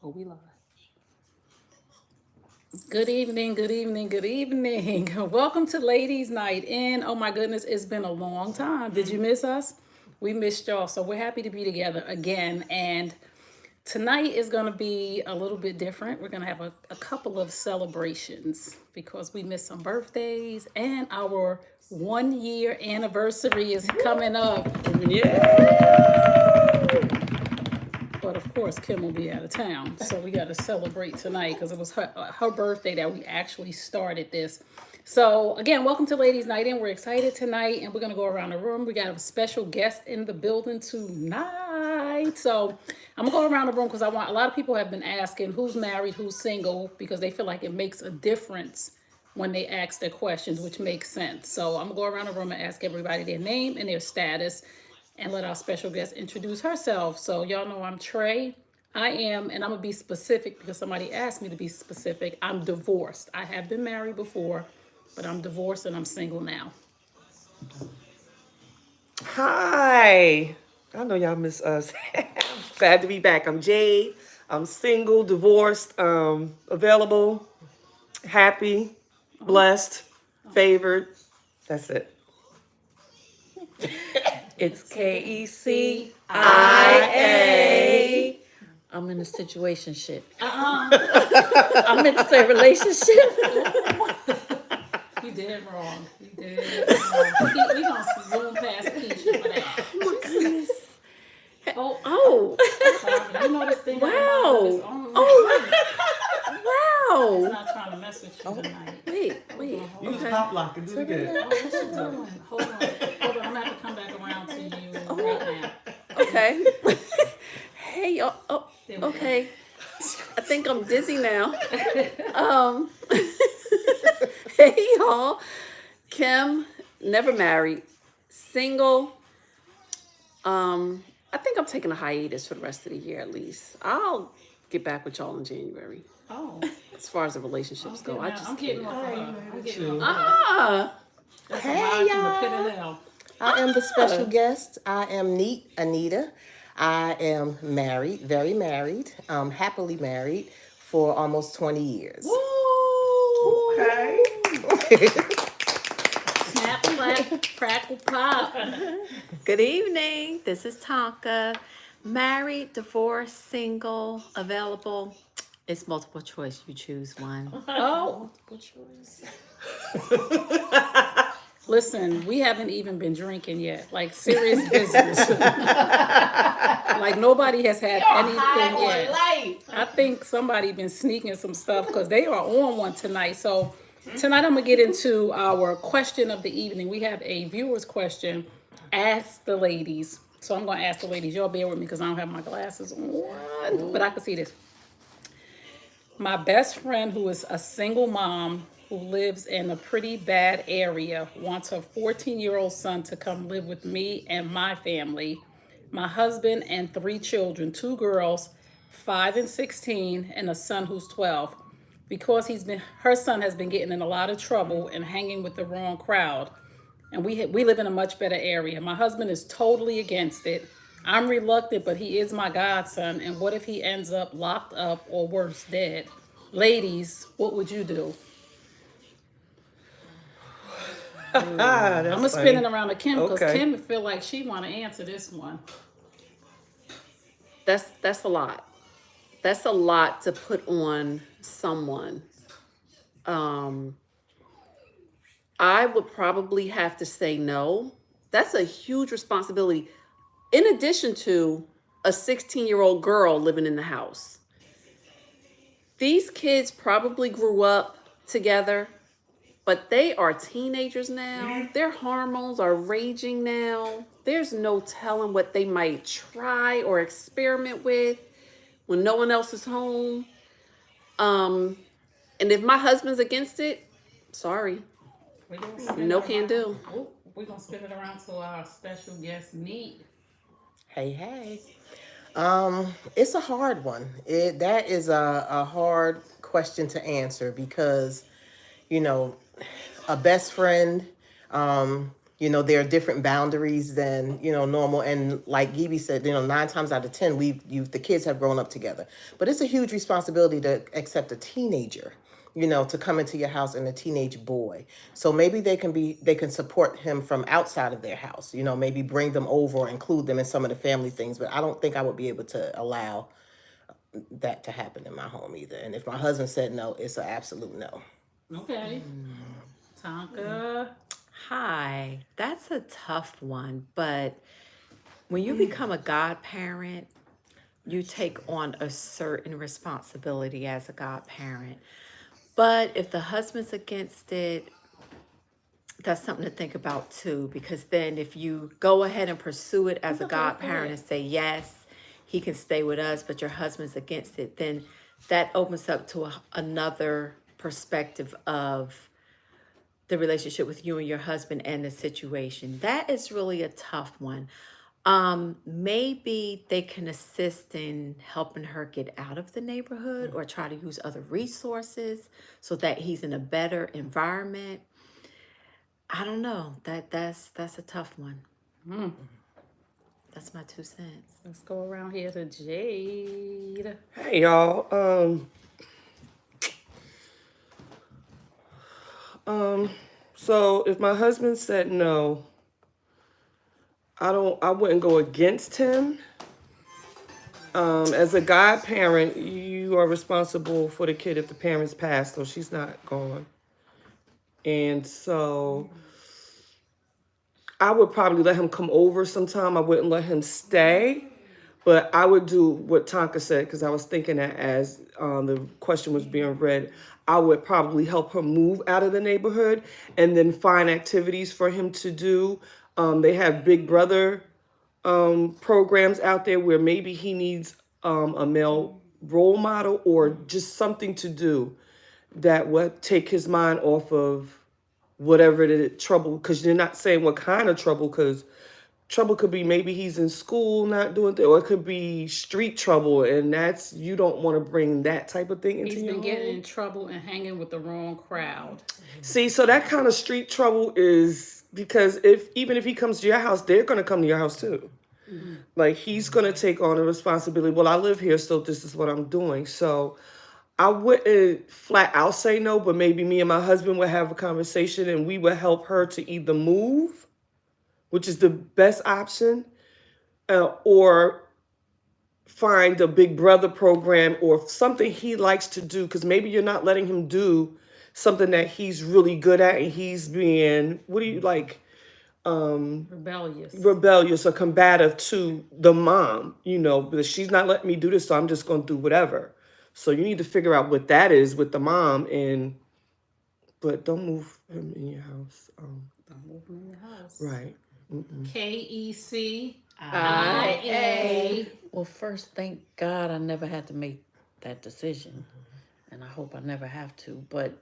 Oh, we live. Good evening, good evening, good evening. Welcome to Ladies Night In. Oh my goodness, it's been a long time. Did you miss us? We missed y'all, so we're happy to be together again. And tonight is going to be a little bit different. We're going to have a couple of celebrations because we missed some birthdays and our 1 year anniversary is coming up. Yeah. But of course, Kim will be out of town, so we got to celebrate tonight because it was her birthday that we actually started this. So again, welcome to Ladies Night In. We're excited tonight, and we're gonna go around the room. We got a special guest in the building tonight. So I'm gonna go around the room because I want a lot of people have been asking who's married, who's single, because they feel like it makes a difference when they ask their questions, which makes sense. So I'm gonna go around the room and ask everybody their name and their status and let our special guest introduce herself. So y'all know I'm Trey. I am, and I'm gonna be specific because somebody asked me to be specific. I'm divorced. I have been married before, but I'm divorced and I'm single now. Hi. I know y'all miss us. Glad to be back. I'm Jade. I'm single, divorced, available, happy, blessed, favored. That's it. It's KECIA. I'm in a situation ship. I meant to say relationship. You did wrong. You did wrong. We gonna zoom past Keisha for that. Oh, You know this thing. wow. It's Wow. not trying to mess with you tonight. Wait. Use pop lock and do it again. Hold on. I'm gonna have to come back around to you right now. Okay. Hey, y'all. Oh, There we go. okay. I think I'm dizzy now. Um, hey, y'all. Kim, never married, single. I think I'm taking a hiatus for the rest of the year at least. I'll get back with y'all in January. Oh, As far as the relationships go, I just I'm getting can't. off of her. I'm getting off. Ah, That's Hey, a ride from the y'all. pit of hell. I am the special guest. I am Neat Anita. I am married, very married, happily married for almost 20 years. Okay. Snap, clap, crackle, pop. good evening. This is Tonka. Married, divorced, single, available. It's multiple choice. You choose one. Oh, listen, we haven't even been drinking yet. Like serious business. Like nobody has had anything yet. I think somebody been sneaking some stuff because they are on one tonight. So tonight I'm gonna get into our question of the evening. We have a viewer's question. Ask the ladies. So I'm gonna ask the ladies. Y'all bear with me because I don't have my glasses on, but I can see this. My best friend, who is a single mom who lives in a pretty bad area, wants her 14-year-old son to come live with me and my family, my husband, and 3 children, 2 girls, 5 and 16, and a son who's 12. Because her son has been getting in a lot of trouble and hanging with the wrong crowd. And we live in a much better area. My husband is totally against it. I'm reluctant, but he is my godson. And what if he ends up locked up or worse, dead? Ladies, what would you do? I'm gonna spin it around to Kim because Okay. Kim feel like she want to answer this one. That's a lot. That's a lot to put on someone. Um, I would probably have to say no. That's a huge responsibility. In addition to a 16-year-old girl living in the house. These kids probably grew up together, but they are teenagers now. Their hormones are raging now. There's no telling what they might try or experiment with when no one else is home. And if my husband's against it, sorry, no can do. We're gonna spin it around to our special guest, Neat. Hey. It's a hard one. That is a hard question to answer because, you know, a best friend, There are different boundaries than, normal. And like Gibi said, 9 times out of 10, the kids have grown up together. But it's a huge responsibility to accept a teenager, to come into your house, and a teenage boy. So maybe they can support him from outside of their house, maybe bring them over or include them in some of the family things. But I don't think I would be able to allow that to happen in my home either. And if my husband said no, it's an absolute no. Okay. Tonka. Hi, that's a tough one, but when you become a godparent, you take on a certain responsibility as a godparent. But if the husband's against it, that's something to think about too, because then if you go ahead and pursue it as a godparent and say, yes, he can stay with us, but your husband's against it, then that opens up to another perspective of the relationship with you and your husband and the situation. That is really a tough one. Maybe they can assist in helping her get out of the neighborhood or try to use other resources so that he's in a better environment. I don't know. That's a tough one. That's my 2 cents. Let's go around here to Jade. Hey y'all. So if my husband said no, I wouldn't go against him. As a godparent, you are responsible for the kid if the parents pass, so she's not gone. And so I would probably let him come over sometime. I wouldn't let him stay. But I would do what Tonka said, because I was thinking that as the question was being read, I would probably help her move out of the neighborhood and then find activities for him to do. They have Big Brother programs out there where maybe he needs a male role model or just something to do that would take his mind off of whatever the trouble, because you're not saying what kind of trouble, because trouble could be maybe he's in school not doing things, or it could be street trouble, and that's, you don't want to bring that type of thing into He's your been home. getting in trouble and hanging with the wrong crowd. See, so that kind of street trouble is because even if he comes to your house, they're going to come to your house too. Like, he's going to take on a responsibility. Well, I live here, so this is what I'm doing. So I wouldn't flat out say no, but maybe me and my husband would have a conversation and we would help her to either move, which is the best option, or find a Big Brother program or something he likes to do, because maybe you're not letting him do something that he's really good at, and he's being, rebellious or combative to the mom, because she's not letting me do this, so I'm just going to do whatever. So you need to figure out what that is with the mom, but don't move him in your house. Don't move him in your house. Right. KECIA. Well, first, thank God I never had to make that decision, and I hope I never have to. But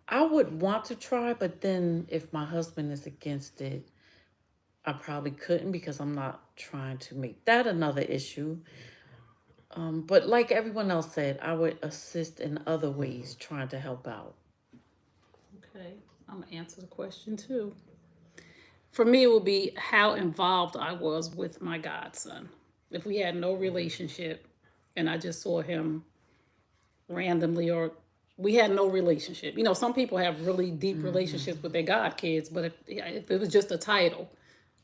I would want to try, but then if my husband is against it, I probably couldn't, because I'm not trying to make that another issue. But like everyone else said, I would assist in other ways, trying to help out. Okay, I'm gonna answer the question too. For me, it would be how involved I was with my godson. If we had no relationship and I just saw him randomly, or we had no relationship. Some people have really deep relationships with their god kids, but if it was just a title,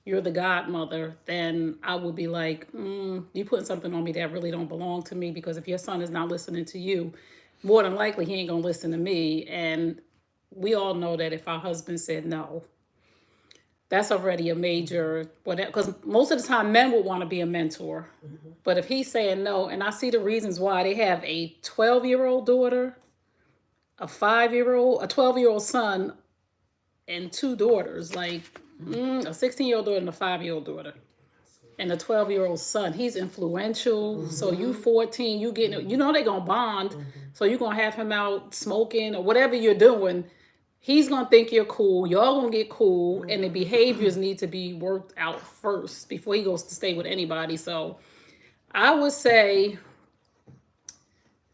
you're the godmother, then I would be like, you putting something on me that really don't belong to me, because if your son is not listening to you, more than likely he ain't gonna listen to me. And we all know that if our husband said no, that's already a major, because most of the time men would want to be a mentor. But if he's saying no, and I see the reasons why, they have a 12-year-old daughter, a 5-year-old, a 12-year-old son, and 2 daughters, like a 16-year-old daughter and a 5-year-old daughter. And a 12-year-old son, he's influential. So you 14, you getting, they're going to bond. So you're going to have him out smoking or whatever you're doing. He's going to think you're cool. Y'all going to get cool. And the behaviors need to be worked out first before he goes to stay with anybody. So I would say,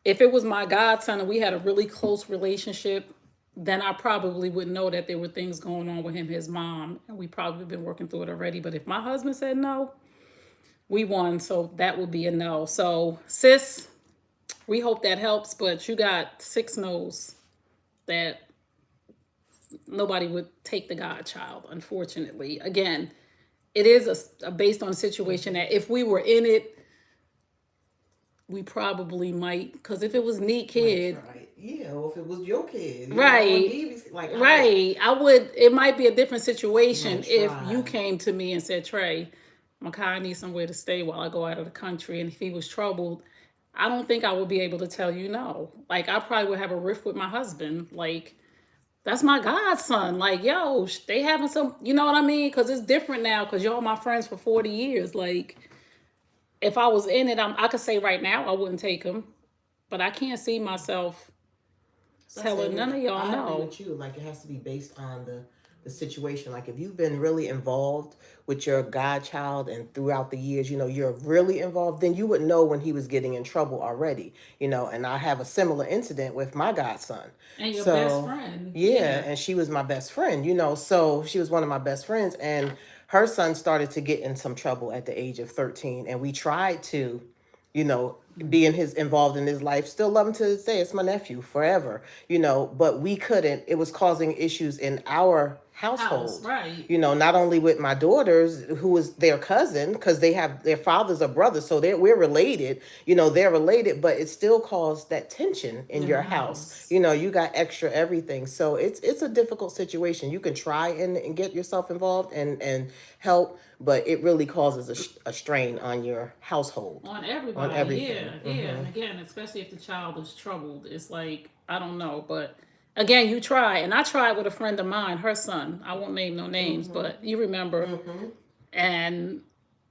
if it was my godson and we had a really close relationship, then I probably would know that there were things going on with him, his mom, and we probably been working through it already. But if my husband said no, we won, so that would be a no. So, sis, we hope that helps, but you got 6 no's that nobody would take the godchild, unfortunately. Again, it is a based on a situation that if we were in it, we probably might, because if it was neat kid, Right. Yeah, or if it was your kid. You Right. know, Evie's, like, right, I would, it might be a different situation Might if try. you came to me and said, Trey, Makai needs somewhere to stay while I go out of the country. And if he was troubled, I don't think I would be able to tell you no. Like, I probably would have a rift with my husband. Like, that's my godson. Like, yo, they having some, you know what I mean? Because it's different now because y'all my friends for 40 years. Like, if I was in it, I could say right now I wouldn't take him. But I can't see myself telling none of y'all I agree no. with you. Like, it has to be based on the situation. Like, if you've been really involved with your godchild and throughout the years, you know, you're really involved, then you would know when he was getting in trouble already, you know. And I have a similar incident with my godson. And your So, best friend. Yeah, and she was my best friend, you know, so she was one of my best friends, and her son started to get in some trouble at the age of 13, and we tried to, you know, be involved in his life, still love him to this day. It's my nephew forever, you know, but we couldn't. It was causing issues in our household. Right. You know, not only with my daughters, who was their cousin, because they have their fathers are brothers, so we're related. You know, they're related, but it still caused that tension in your house. You know, you got extra everything, so it's a difficult situation. You can try and get yourself involved and help, but it really causes a strain on your household. On everybody. On everything. Yeah. And again, especially if the child is troubled, it's like, I don't know, but again, you try, and I tried with a friend of mine, her son. I won't name no names, but you remember. And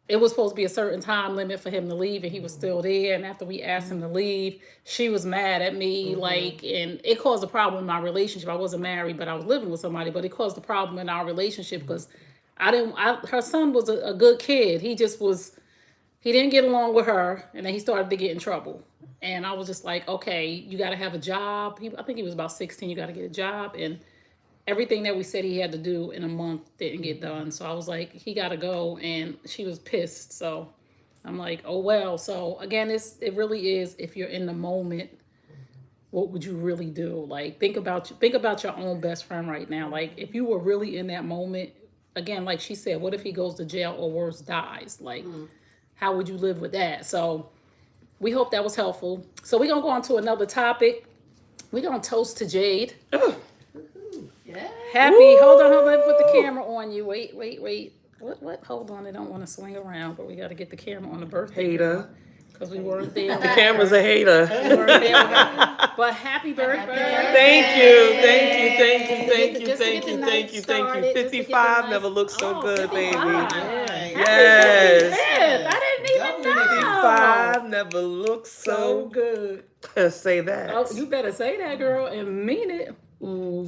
it was supposed to be a certain time limit for him to leave, and he was still there. And after we asked him to leave, she was mad at me, like, and it caused a problem in my relationship. I wasn't married, but I was living with somebody, but it caused a problem in our relationship because her son was a good kid. He didn't get along with her, and then he started to get in trouble. And I was just like, okay, you got to have a job. I think he was about 16. You got to get a job. And everything that we said he had to do in a month didn't get done. So I was like, he got to go. And she was pissed. So I'm like, oh, well. So again, it really is, if you're in the moment, what would you really do? Like, think about your own best friend right now. Like, if you were really in that moment, again, like she said, what if he goes to jail or worse, dies? Like, how would you live with that? So we hope that was helpful. So we're going to go on to another topic. We're going to toast to Jade. Yeah. Happy. Hold on. Let me put the camera on you. Wait. What? Hold on. I don't want to swing around, but we got to get the camera on the birthday. Hater. Because we weren't there. The camera's a hater. We weren't there. But happy birthday. Thank you. Just to get the night started, Thank you. just to get the 55 night- never looked so Oh, good, 55. baby. Happy Yes. 55th. I didn't even know. 55 never looked so good. Say that. Oh, you better say that, girl, and mean it.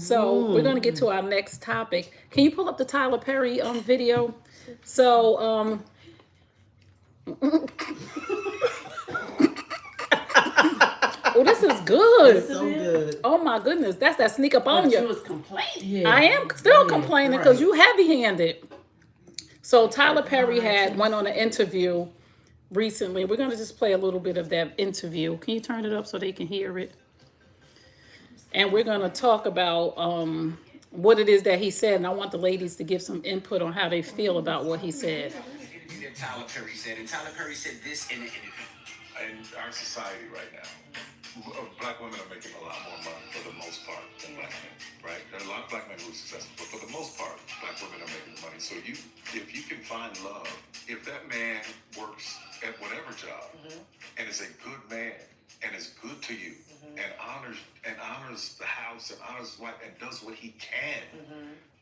So we're gonna get to our next topic. Can you pull up the Tyler Perry video? So oh, this is good. So good. Oh my goodness, that's that sneak up on She you. was complaining. Yeah. I am still complaining because right. you heavy-handed. So Tyler Perry went on an interview recently. We're gonna just play a little bit of that interview. Can you turn it up so they can hear it? And we're gonna talk about what it is that he said, and I want the ladies to give some input on how they feel about what he said. Tyler Perry said, and Tyler Perry said this in the interview. In our society right now, black women are making a lot more money for the most part than black men, right? There are a lot of black men who are successful, but for the most part, black women are making money. So if you can find love, if that man works at whatever job and is a good man and is good to you and honors the house and honors his wife and does what he can,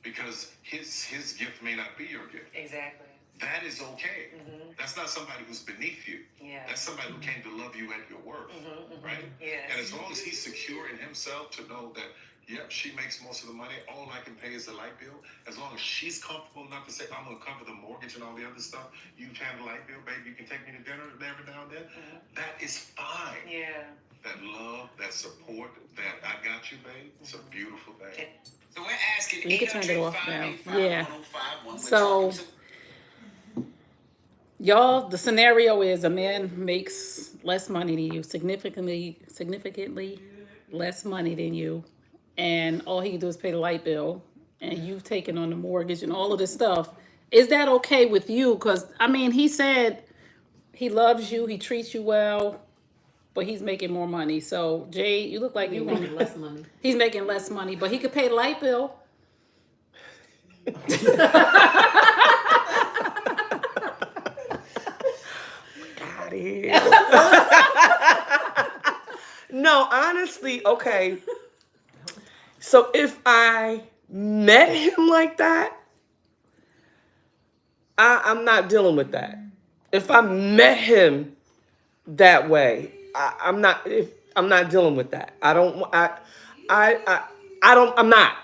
because his gift may not be your gift. Exactly. That is okay. That's not somebody who's beneath you. Yeah. That's somebody who came to love you at your worth, right? Yes. And as long as he's secure in himself to know that, yep, she makes most of the money, all I can pay is the light bill. As long as she's comfortable enough to say, I'm going to cover the mortgage and all the other stuff, you handle the light bill, babe, you can take me to dinner every now and then, that is fine. Yeah. that love, that support, that I got you, babe. It's a beautiful thing. So we're asking You can turn it off now. 800-585-1051. Yeah. We're So- talking to- Y'all, the scenario is a man makes less money than you, significantly less money than you, and all he can do is pay the light bill, and you've taken on the mortgage and all of this stuff. Is that okay with you? Because, I mean, he said he loves you, he treats you well, but he's making more money. So, Jay, you look like you want Making less money. He's making less money, but he could pay the light bill. Out of here. No, honestly, okay. So if I met him like that, I'm not dealing with that. If I met him that way, I'm not dealing with that. I'm not.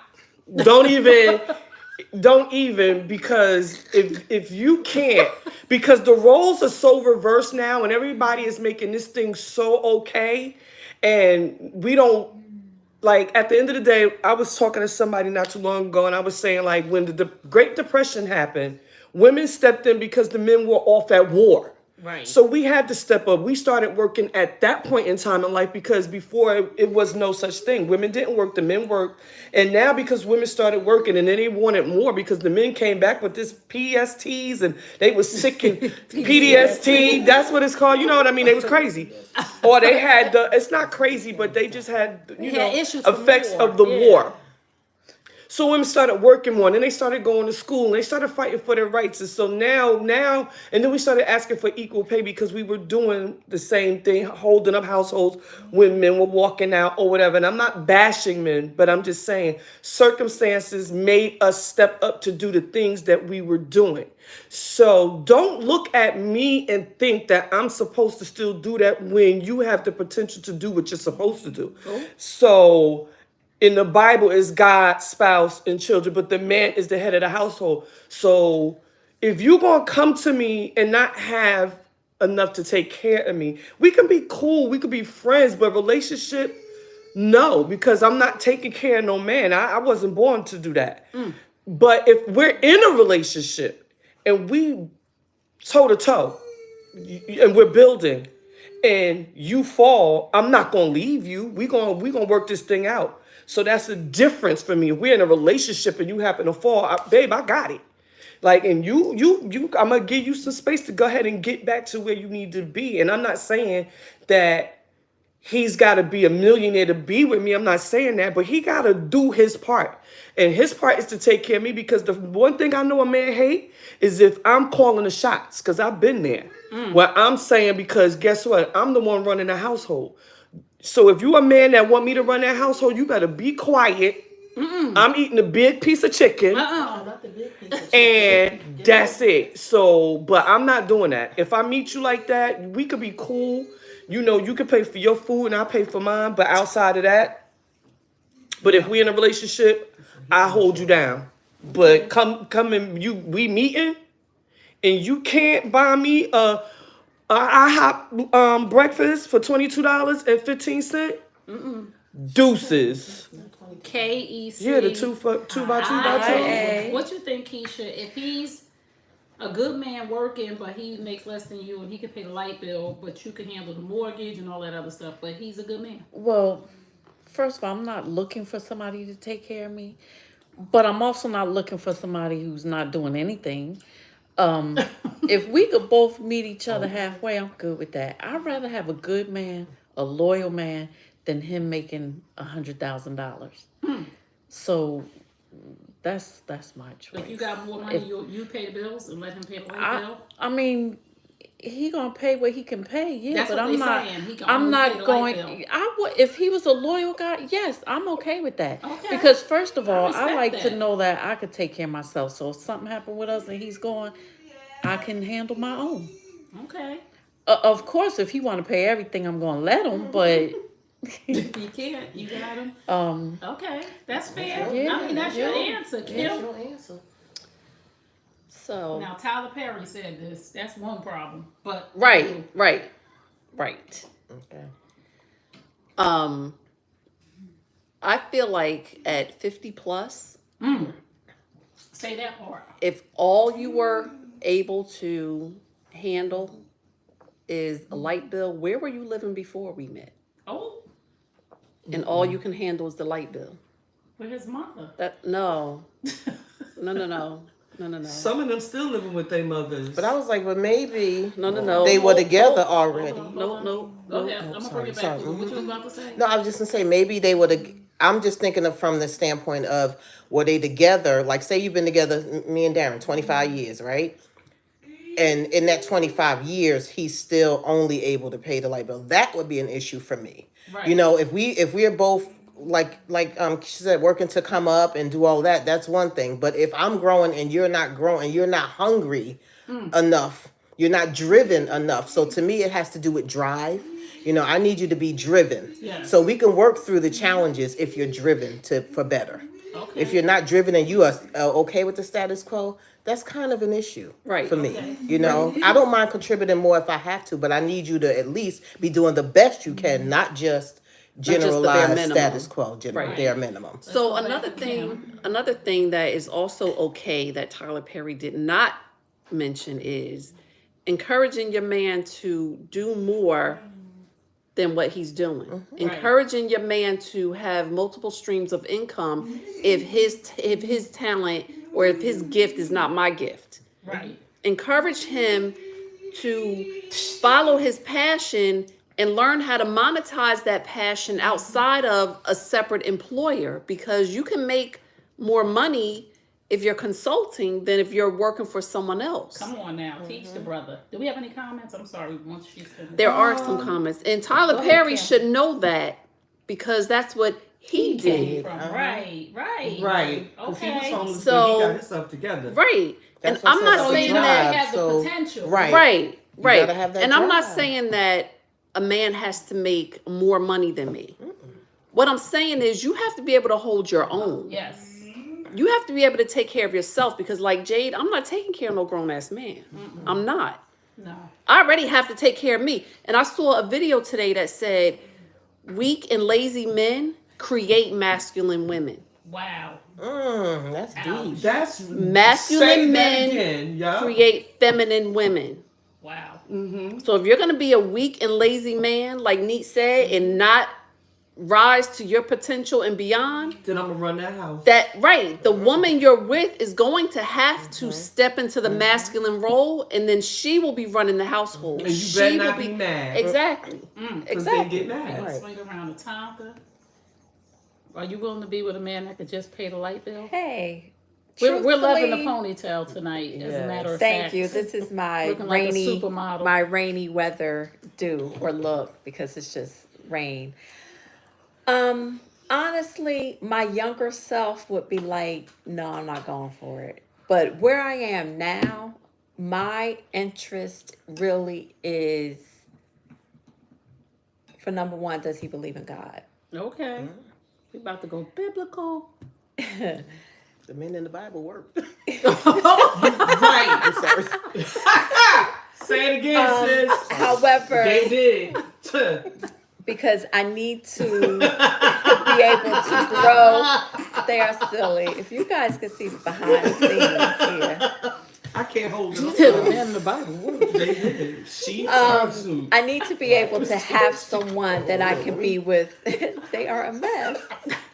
Don't even, because if you can't, because the roles are so reversed now and everybody is making this thing so okay, and we don't, like, at the end of the day, I was talking to somebody not too long ago and I was saying, like, when the Great Depression happened, women stepped in because the men were off at war. Right. So we had to step up. We started working at that point in time in life, because before it was no such thing. Women didn't work, the men worked. And now because women started working and then they wanted more because the men came back with this PSTs and they was sick and PTSD. That's what it's called. You know what I mean? They was crazy. Or they had it's not crazy, but they just had, had issues from effects war. of the Yeah. war. So women started working more, and then they started going to school, and they started fighting for their rights. And so now, and then we started asking for equal pay because we were doing the same thing, holding up households when men were walking out or whatever. And I'm not bashing men, but I'm just saying circumstances made us step up to do the things that we were doing. So don't look at me and think that I'm supposed to still do that when you have the potential to do what you're supposed to do. So in the Bible is God, spouse, and children, but the man is the head of the household. So if you're going to come to me and not have enough to take care of me, we can be cool, we could be friends, but relationship, no, because I'm not taking care of no man. I wasn't born to do that. But if we're in a relationship and we toe to toe and we're building and you fall, I'm not going to leave you. We're going to work this thing out. So that's the difference for me. If we're in a relationship and you happen to fall, babe, I got it. Like, and you, I'm gonna give you some space to go ahead and get back to where you need to be. And I'm not saying that he's got to be a millionaire to be with me. I'm not saying that, but he got to do his part. And his part is to take care of me, because the one thing I know a man hate is if I'm calling the shots, because I've been there. Where I'm saying, because guess what? I'm the one running the household. So if you a man that want me to run that household, you better be quiet. I'm eating a big piece of chicken. And that's it. So, but I'm not doing that. If I meet you like that, we could be cool. You know, you can pay for your food and I'll pay for mine. But outside of that, but if we in a relationship, I hold you down. But come and we meeting and you can't buy me a IHOP breakfast for $22.15. Deuces. KEC. Yeah, the two by two by two. What you think, Keisha? If he's a good man working, but he makes less than you, and he can pay the light bill, but you can handle the mortgage and all that other stuff, but he's a good man. Well, first of all, I'm not looking for somebody to take care of me, but I'm also not looking for somebody who's not doing anything. If we could both meet each other halfway, I'm good with that. I'd rather have a good man, a loyal man, than him making $100,000. So that's my choice. If you got more money, you pay the bills and let him pay the light bill. I mean, he gonna pay what he can pay, yeah. That's but what I'm they not. saying. He can I'm only pay not the going. light bill. I would if he was a loyal guy. Yes, I'm okay with that. Okay. Because first of all, I respect like to that. know that I could take care of myself. So if something happened with us and he's gone, I can handle my own. Okay. Of course, if he want to pay everything, I'm gonna let him. But You can't. You got him. Okay. That's fair. Yeah, I mean, that's your yeah. answer, Kim. So Now, Tyler Perry said this. That's one problem. But right. Okay. I feel like at 50 plus, Say that part. if all you were able to handle is a light bill, where were you living before we met? Oh, And all you can handle is the light bill. with his mother. No. Some of them still living with their mothers. But I was like, but maybe No. they were together already. No. Go ahead. I'm gonna bring it back. sorry. What you was about to say? No, I was just gonna say maybe they would have. I'm just thinking of from the standpoint of were they together? Like, say you've been together, me and Darren, 25 years, right? And in that 25 years, he's still only able to pay the light bill. That would be an issue for me. Right. You know, if we're both like she said, working to come up and do all that, that's one thing. But if I'm growing and you're not growing, you're not hungry enough, you're not driven enough. So to me, it has to do with drive. You know, I need you to be driven. Yes. So we can work through the challenges if you're driven for better. Okay. If you're not driven and you are okay with the status quo, that's kind of an issue Right. for me. Okay. You know, I don't mind contributing more if I have to, but I need you to at least be doing the best you can, not just the bare generalized minimum. status quo, Right. bare minimum. So go back another to thing that is also okay that Tyler Perry did not mention is encouraging your man to do more than what he's doing. Encouraging your man to have multiple streams of income if his talent or if his gift is not my gift. Right. Encourage him to follow his passion and learn how to monetize that passion outside of a separate employer, because you can make more money if you're consulting than if you're working for someone else. Come on now, teach the brother. Do we have any comments? I'm sorry. Once she's finished. There are some comments, and Tyler Go ahead, Perry Kim. should know that because that's what he did. From. Right. Right. Because he was Okay. homeless, So- but he got himself together. Right. And That's what I I'm said, not that's saying a that. He has the So- potential. Right. Right. gotta have that And I'm not drive. saying that a man has to make more money than me. What I'm saying is you have to be able to hold your own. Yes. You have to be able to take care of yourself, because like Jade, I'm not taking care of no grown ass man. I'm not. No. I already have to take care of me. And I saw a video today that said weak and lazy men create masculine women. Wow. That's Ouch. deep. That's Masculine say that men again, yeah. create feminine women. Wow. So if you're going to be a weak and lazy man, like Neat said, and not rise to your potential and beyond, Then I'm gonna run that house. the woman you're with is going to have to step into the masculine role, and then she will be running the household. And you She better will not be mad. Exactly. 'Cause they Exactly. get mad. Right. Swing around the Tonka. Are you willing to be with a man that could just pay the light bill? Hey, We're loving the truthfully, ponytail tonight, as a matter of Thank fact. you. This is my Looking like a rainy, supermodel. my rainy weather do or look, because it's just rain. Honestly, my younger self would be like, no, I'm not going for it. But where I am now, my interest really is, for number one, does he believe in God? Okay. We about to go biblical. The men in the Bible work. Right. I'm sorry. Say it again, sis. However, They did. because I need to be able to grow. They are silly. If you guys could see behind the scenes here. I can't hold it. You said the man in the Bible. What? They did. She I need to be able to have someone that I can be with. They are a mess.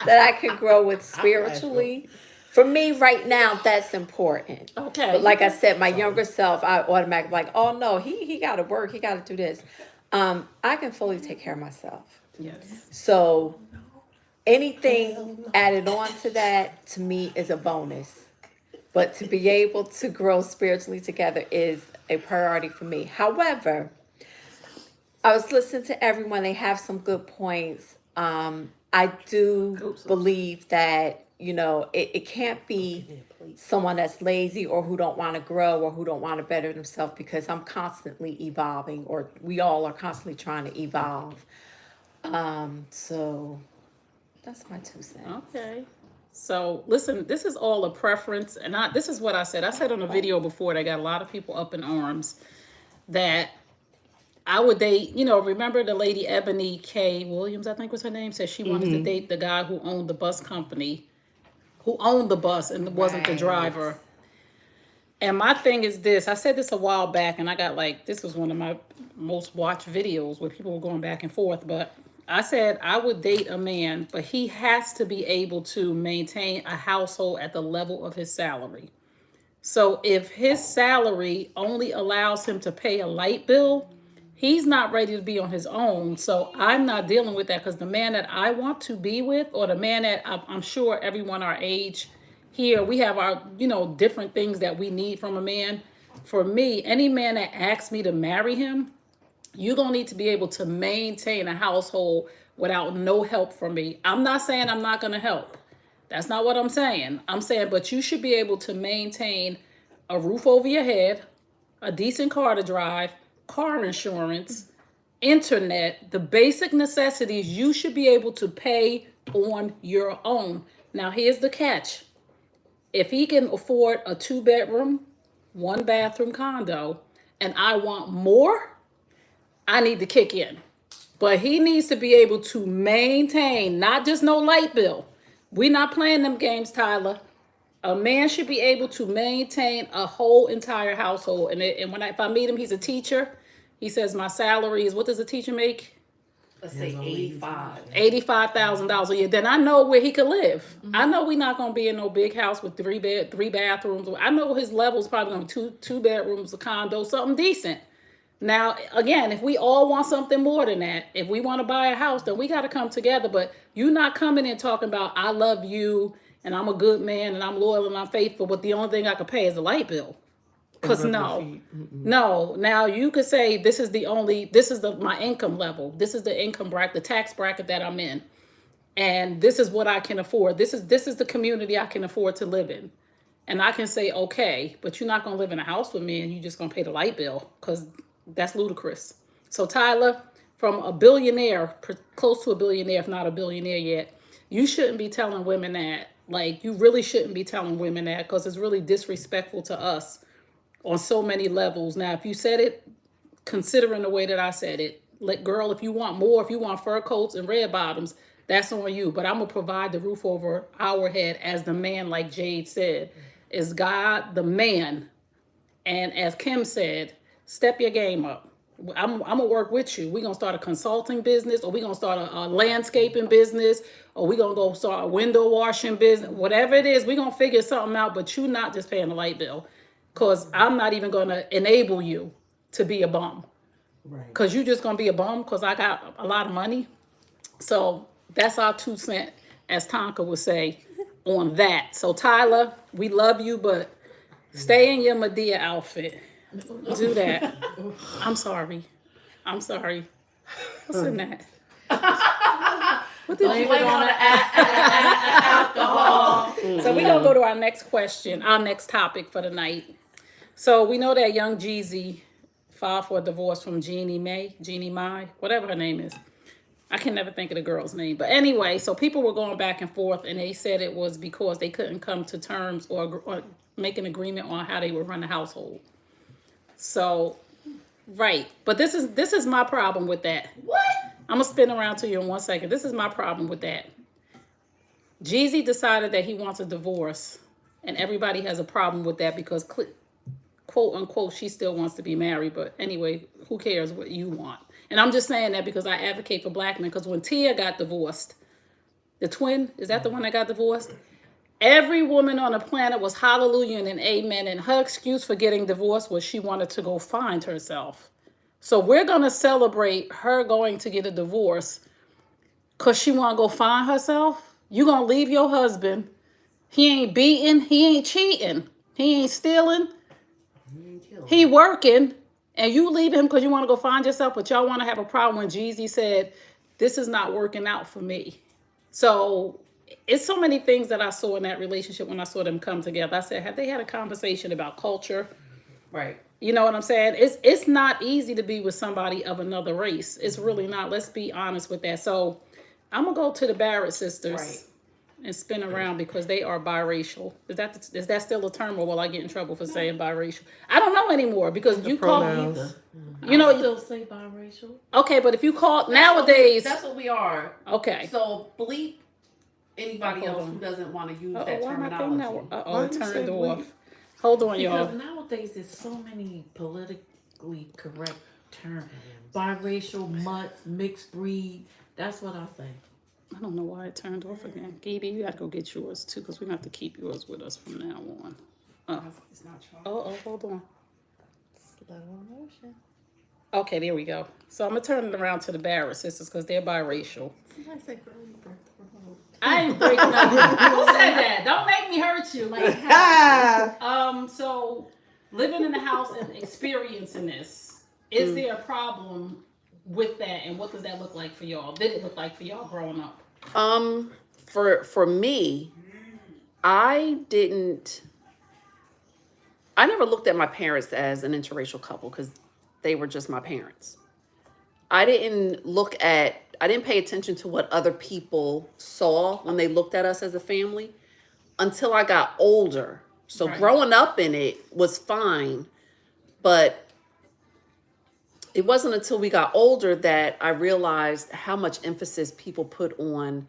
That I can grow with spiritually. For me right now, that's important. Okay. But like I said, my younger self, I automatically like, oh no, he got to work. He got to do this. I can fully take care of myself. Yes. So anything added on to that, to me, is a bonus. But to be able to grow spiritually together is a priority for me. However, I was listening to everyone. They have some good points. I do believe that, you know, it can't be someone that's lazy or who don't want to grow or who don't want to better themselves, because I'm constantly evolving, or we all are constantly trying to evolve. So that's my 2 cents. Okay. So listen, this is all a preference, and this is what I said. I said on a video before that got a lot of people up in arms that I would date, you know, remember the lady Ebony K. Williams, I think was her name, said she wanted to date the guy who owned the bus company, who owned the bus and wasn't the driver. And my thing is this, I said this a while back and I got like, this was one of my most watched videos where people were going back and forth, but I said I would date a man, but he has to be able to maintain a household at the level of his salary. So if his salary only allows him to pay a light bill, he's not ready to be on his own. So I'm not dealing with that, because the man that I want to be with, or the man that I'm sure everyone our age here, we have our, you know, different things that we need from a man. For me, any man that asks me to marry him, you're going to need to be able to maintain a household without no help from me. I'm not saying I'm not going to help. That's not what I'm saying. I'm saying, but you should be able to maintain a roof over your head, a decent car to drive, car insurance, internet, the basic necessities you should be able to pay on your own. Now, here's the catch. If he can afford a 2-bedroom, 1-bathroom condo, and I want more, I need to kick in. But he needs to be able to maintain, not just no light bill. We're not playing them games, Tyler. A man should be able to maintain a whole entire household. And if I meet him, he's a teacher. He says my salary is, what does a teacher make? Let's say 85. $85,000 a year. Then I know where he could live. I know we're not gonna be in no big house with three bathrooms. I know his level's probably gonna be two bedrooms, a condo, something decent. Now, again, if we all want something more than that, if we want to buy a house, then we got to come together. But you not coming in talking about, I love you and I'm a good man and I'm loyal and I'm faithful, but the only thing I could pay is the light bill. Because no. Now you could say this is my income level. This is the income bracket, the tax bracket that I'm in. And this is what I can afford. This is the community I can afford to live in. And I can say, okay, but you're not going to live in a house with me and you're just going to pay the light bill, because that's ludicrous. So Tyler, from a billionaire, close to a billionaire, if not a billionaire yet, you shouldn't be telling women that. Like, you really shouldn't be telling women that, because it's really disrespectful to us on so many levels. Now, if you said it, considering the way that I said it, like, girl, if you want more, if you want fur coats and red bottoms, that's on you. But I'm going to provide the roof over our head as the man, like Jade said, is God the man. And as Kim said, step your game up. I'm going to work with you. We're going to start a consulting business, or we're going to start a landscaping business, or we're going to go start a window washing business. Whatever it is, we're going to figure something out, but you're not just paying the light bill, because I'm not even going to enable you to be a bum. Right. Because you're just going to be a bum because I got a lot of money. So that's our 2 cents, as Tonka would say, on that. So Tyler, we love you, but stay in your Madea outfit. Do that. I'm sorry. What's in that? What did you blame on alcohol? So we're gonna go to our next question, our next topic for the night. So we know that young Jeezy filed for a divorce from Jeannie Mai, whatever her name is. I can never think of the girl's name. But anyway, so people were going back and forth, and they said it was because they couldn't come to terms or make an agreement on how they would run the household. So, right. But this is my problem with that. What? I'm going to spin around to you in 1 second. This is my problem with that. Jeezy decided that he wants a divorce, and everybody has a problem with that because, quote unquote, she still wants to be married. But anyway, who cares what you want? And I'm just saying that because I advocate for black men, because when Tia got divorced, the twin, is that the one that got divorced? Every woman on the planet was hallelujah and amen. And her excuse for getting divorced was she wanted to go find herself. So we're going to celebrate her going to get a divorce because she want to go find herself. You're going to leave your husband. He ain't beating. He ain't cheating. He ain't stealing. He working. And you leave him because you want to go find yourself. But y'all want to have a problem when Jeezy said, this is not working out for me. So it's so many things that I saw in that relationship when I saw them come together. I said, have they had a conversation about culture? Right. You know what I'm saying? It's not easy to be with somebody of another race. It's really not. Let's be honest with that. So I'm going to go to the Barrett sisters. Right. and spin around because they are biracial. Is that still a term, or will I get in trouble for saying biracial? I don't know anymore because you call pronouns. you know Still say biracial. okay, but if you call nowadays That's what we are. okay. So bleep anybody Hold else on. who doesn't want to use Uh-oh, that why my thing terminology. now? Why It you say turned bleep? off. Hold on, y'all. Because nowadays there's so many politically correct terms. Biracial, mutts, mixed breed. That's what I say. I don't know why it turned off again. Gaby, you gotta go get yours too, because we're gonna have to keep yours with us from now on. It's not true. Oh, hold on. Slow motion. Okay, there we go. So I'm gonna turn it around to the Barrett sisters because they're biracial. Somebody say girl, you broke the remote. I ain't breaking up. Who said that? Don't make me hurt you. Like, so living in the house and experiencing this, is there a problem with that, and what does that look like for y'all? Did it look like for y'all growing up? For me, I never looked at my parents as an interracial couple because they were just my parents. I didn't pay attention to what other people saw when they looked at us as a family until I got older. So Right. growing up in it was fine, but it wasn't until we got older that I realized how much emphasis people put on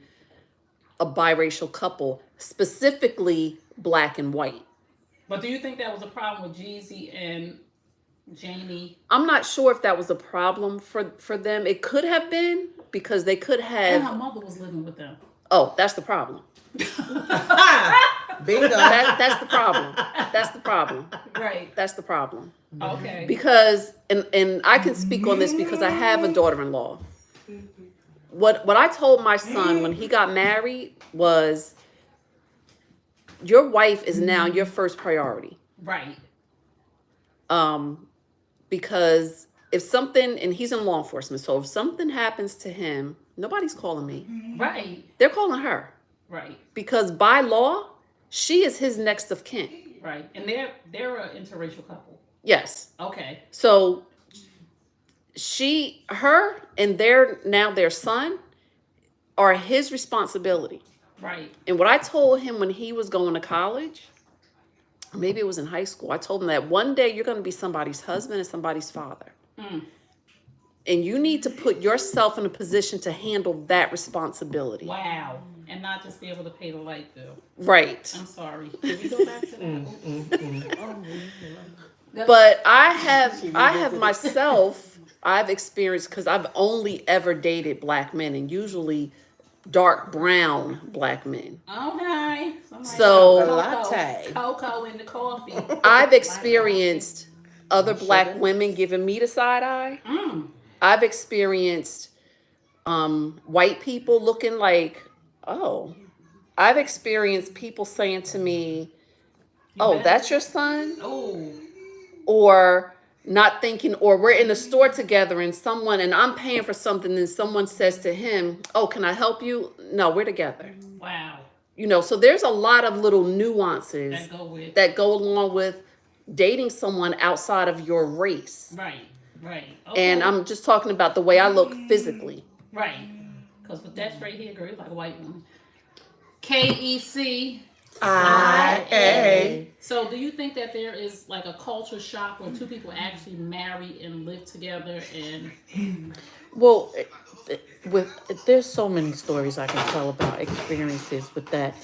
a biracial couple, specifically black and white. But do you think that was a problem with Jeezy and Jamie? I'm not sure if that was a problem for them. It could have been because they could And her have. mother was living with them. Oh, that's the problem. Bingo. That's the problem. That's the problem. Right. That's the problem. Okay. Because and I can speak on this because I have a daughter-in-law. What I told my son when he got married was, your wife is now your first priority. Right. Because if something, and he's in law enforcement, so if something happens to him, nobody's calling me. Right. They're calling her. Right. Because by law, she is his next of kin. Right. And they're an interracial couple. Yes. Okay. So her and their son are his responsibility. Right. And what I told him when he was going to college, maybe it was in high school, I told him that one day you're going to be somebody's husband and somebody's father. And you need to put yourself in a position to handle that responsibility. Wow. And not just be able to pay the light bill. Right. I'm sorry. Can we go back to that? But I have myself, I've experienced, because I've only ever dated black men, and usually dark brown black men. Okay. Somebody So- got Latte. Cocoa in the coffee. I've experienced other black women giving me the side eye. I've experienced white people looking like, oh. I've experienced people saying to me, oh, that's your son? Oh. Or not thinking, or we're in the store together and I'm paying for something and someone says to him, oh, can I help you? No, we're together. Wow. So there's a lot of little nuances That go with. along with dating someone outside of your race. Right. Right. Okay. And I'm just talking about the way I look physically. Right. Because with that straight hair, girl, you're like a white woman. KECIA. So do you think that there is like a culture shock where two people actually marry and live together and Well, there's so many stories I can tell about experiences with that,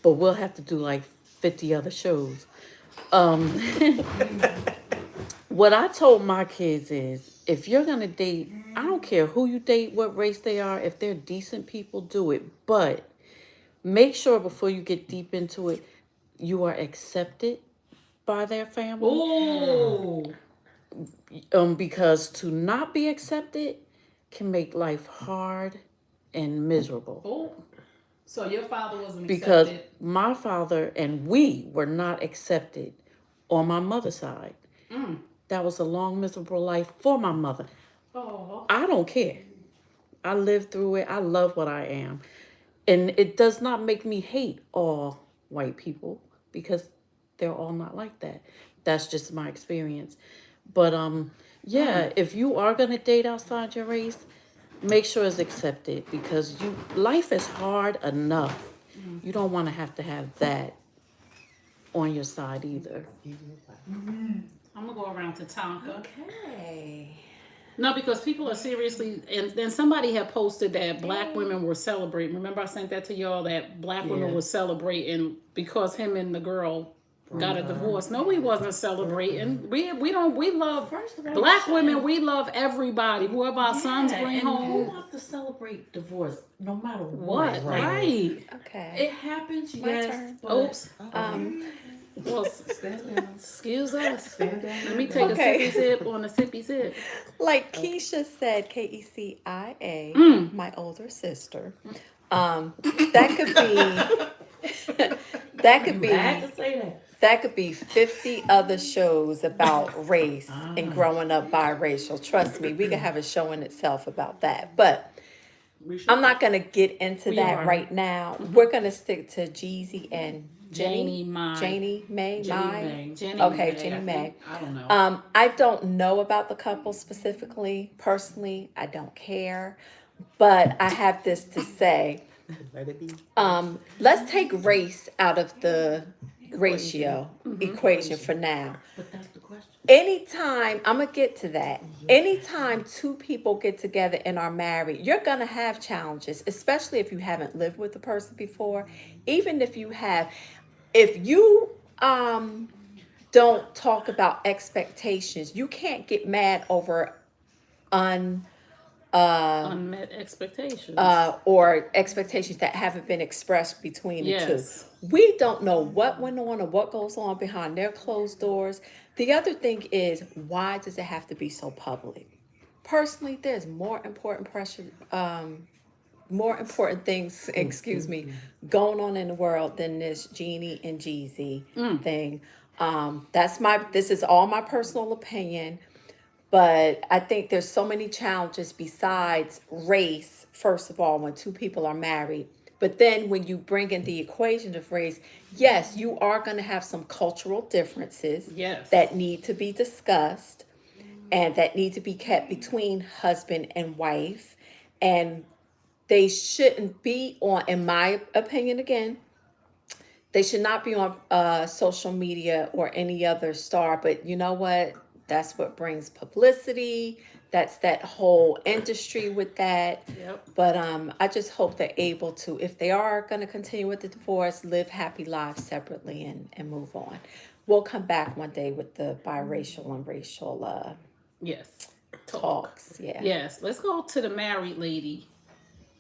but we'll have to do like 50 other shows. What I told my kids is, if you're gonna date, I don't care who you date, what race they are, if they're decent people, do it. But make sure before you get deep into it, you are accepted by their family. ooh, Because to not be accepted can make life hard and miserable. ooh. So your father wasn't Because accepted. my father and we were not accepted on my mother's side. That was a long, miserable life for my mother. Oh. I don't care. I lived through it. I love what I am. And it does not make me hate all white people because they're all not like that. That's just my experience. But yeah, if you are gonna date outside your race, make sure it's accepted because life is hard enough. you don't want to have that on your side either. I'm gonna go around to Tonka. Okay. No, because people are seriously, and then somebody had posted that black women were celebrating. Remember, I sent that to y'all that black women were celebrating because him and the girl got a divorce. No, we wasn't celebrating. We love black women. We love everybody. Whoever our sons bring and who home. wants to celebrate divorce no matter What? what? Right. Okay. It happens, My yes. turn. But Oops. Well, excuse us. Let me take Okay. a sippy sip on a sippy sip. Like Keisha said, Kecia, my older sister. That could be that could you be had to say that. that could be 50 other shows about race and growing up biracial. Trust me, we could have a show in itself about that. But I'm not gonna get into We that are. right now. We're gonna stick to Jeezy and Janie Mai. Janie May. Jenny Okay, May, Jenny I May. think. I don't know. I don't know about the couple specifically. Personally, I don't care. But I have this to say. Let it be. Let's take race out of the ratio equation for now. But that's the question. Anytime, I'm gonna get to that. Anytime two people get together and are married, you're gonna have challenges, especially if you haven't lived with the person before. Even if you have, if you don't talk about expectations, you can't get mad over Unmet expectations. or expectations that haven't been expressed between the Yes. two. We don't know what went on or what goes on behind their closed doors. The other thing is, why does it have to be so public? Personally, there's more important things, excuse me, going on in the world than this Jeannie and Jeezy thing. This is all my personal opinion. But I think there's so many challenges besides race, first of all, when two people are married. But then when you bring in the equation of race, yes, you are going to have some cultural differences Yes. that need to be discussed and that need to be kept between husband and wife. And they shouldn't be on, in my opinion, again, they should not be on social media or any other star. But you know what? That's what brings publicity. That's that whole industry with that. Yep. But I just hope they're able to, if they are going to continue with the divorce, live happy lives separately and move on. We'll come back one day with the biracial and racial Yes. talks. Yeah. Yes. Let's go to the married lady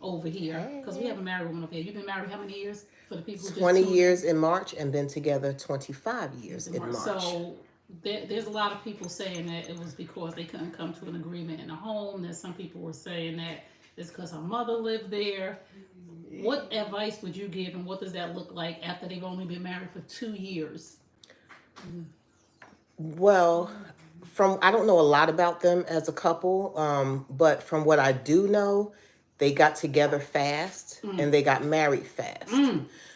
over here because we have a married woman over here. You've been married how many years? For the people who just 20 tuned in? years in March and been together 25 years in March. So there's a lot of people saying that it was because they couldn't come to an agreement in a home. There's some people were saying that it's because her mother lived there. What advice would you give, and what does that look like after they've only been married for 2 years? Well, I don't know a lot about them as a couple, but from what I do know, they got together fast and they got married fast.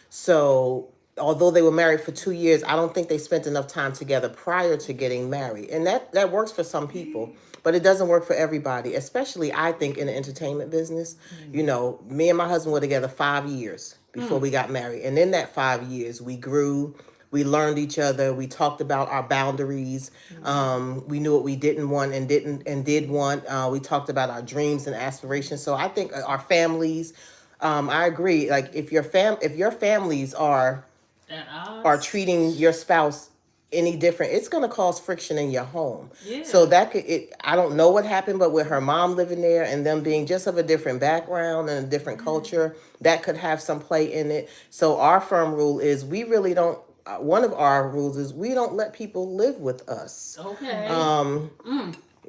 So although they were married for 2 years, I don't think they spent enough time together prior to getting married. And that works for some people, but it doesn't work for everybody, especially I think in the entertainment business. You know, me and my husband were together 5 years before we got married. And in that 5 years, we grew, we learned each other, we talked about our boundaries. We knew what we didn't want and did want. We talked about our dreams and aspirations. So I think our families, I agree. Like if your families are treating your spouse any different, it's going to cause friction in your home. Yeah. So I don't know what happened, but with her mom living there and them being just of a different background and a different culture, that could have some play in it. So our firm rule is we really don't, one of our rules is we don't let people live with us. Okay.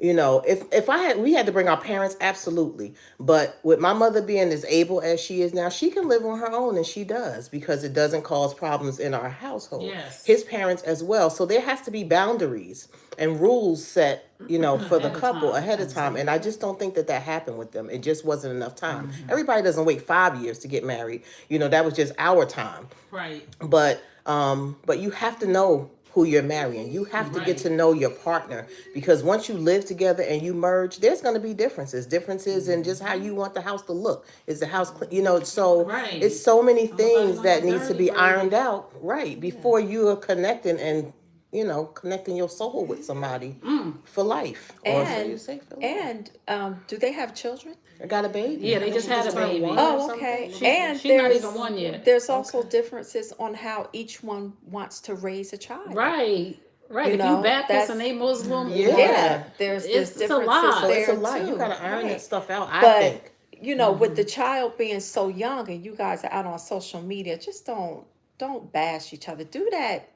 You know, if we had to bring our parents, absolutely. But with my mother being as able as she is now, she can live on her own, and she does, because it doesn't cause problems in our household. Yes. His parents as well. So there has to be boundaries and rules set, you know, for the couple ahead of time. And I just don't think that happened with them. It just wasn't enough time. Everybody doesn't wait 5 years to get married. You know, that was just our time. Right. But you have to know who you're marrying. You have to get to know your partner, because once you live together and you merge, there's going to be differences in just how you want the house to look. Is the house clean? You know, so Right. it's so many things want that it needs to dirty, be baby. ironed out, right, before you are connecting and, you know, connecting your soul with somebody for life. Or so you And say for life. and do they have children? I got a baby. Yeah, they just had a turned baby. one or Oh, something. okay. She- And she's not there's even one yet. There's also differences on how each one wants to raise a child. Right. Right. You If know, you Baptist that's- and they Muslim, Yeah. Yeah, there's It's a differences lot. So there it's a lot. too. You gotta iron Right. that stuff out, I But think. you know, with the child being so young and you guys are out on social media, just don't bash each other. Do that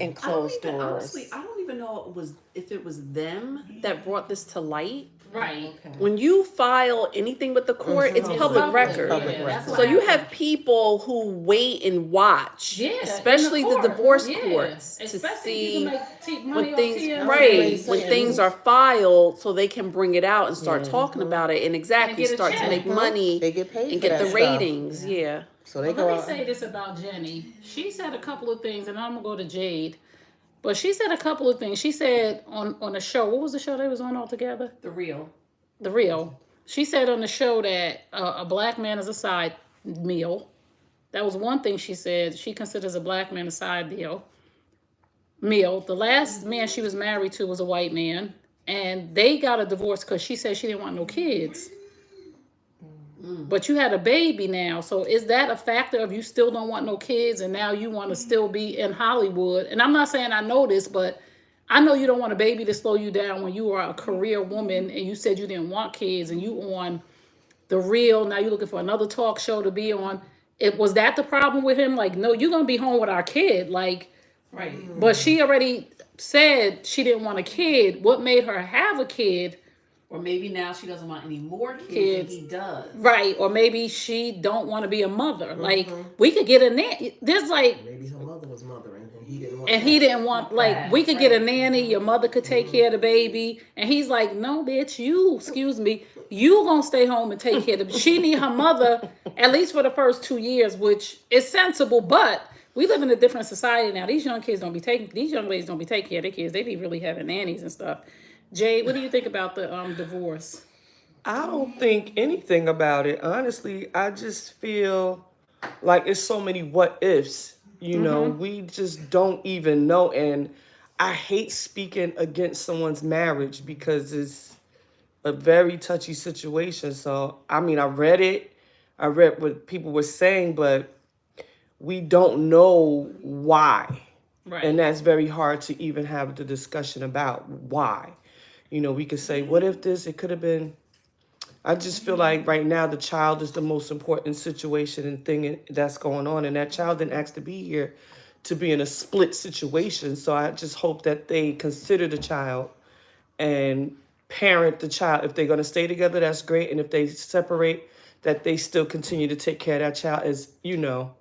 in closed doors. Honestly, I don't even know if it was them that brought this to light. right. When you file anything with the court, it's Mhm. public It's record. Public yeah, that's record. what So you happened. have people who wait and watch, Yeah, in especially the court. divorce Yeah. courts, to Especially see if you can make money when off things TMZ. right saying. when things are filed, so they can bring it out and start talking about it and exactly And get a start to check. make money They get paid and for get that the stuff. ratings. Yeah. So they Well, go let me out. say this about Jenny. She said a couple of things, and I'm gonna go to Jade. But she said a couple of things. She said on a show. What was the show they was on altogether? The real. The Real. She said on the show that a black man is a side meal. That was one thing she said. She considers a black man a side meal. The last man she was married to was a white man, and they got a divorce because she said she didn't want no kids. But you had a baby now, so is that a factor of you still don't want no kids, and now you want to still be in Hollywood? And I'm not saying I know this, but I know you don't want a baby to slow you down when you are a career woman and you said you didn't want kids, and you on The Real. Now you're looking for another talk show to be on. It was that the problem with him? Like, no, you're gonna be home with our kid. Like, Right. but she already said she didn't want a kid. What made her have a kid? Or maybe now she doesn't want any more kids, Kids. and he does. Right, or maybe she don't want to be a mother. Like, we could get a nanny. There's like, Maybe her mother was mothering and he didn't want and he didn't want, like, we could get a nanny, your mother could take care of the baby. And he's like, no, bitch, you gonna stay home and take care of the She need her mother, at least for the first 2 years, which is sensible, but we live in a different society now. These young ladies don't be taking care of their kids. They be really having nannies and stuff. Jade, what do you think about the divorce? I don't think anything about it. Honestly, I just feel like it's so many what ifs. You know, we just don't even know. And I hate speaking against someone's marriage because it's a very touchy situation. So, I mean, I read it. I read what people were saying, but we don't know why. Right. And that's very hard to even have the discussion about why. You know, we could say, what if this, it could have been. I just feel like right now the child is the most important situation and thing that's going on. And that child didn't ask to be here to be in a split situation. So I just hope that they consider the child and parent the child. If they're going to stay together, that's great. And if they separate, that they still continue to take care of that child as, you know,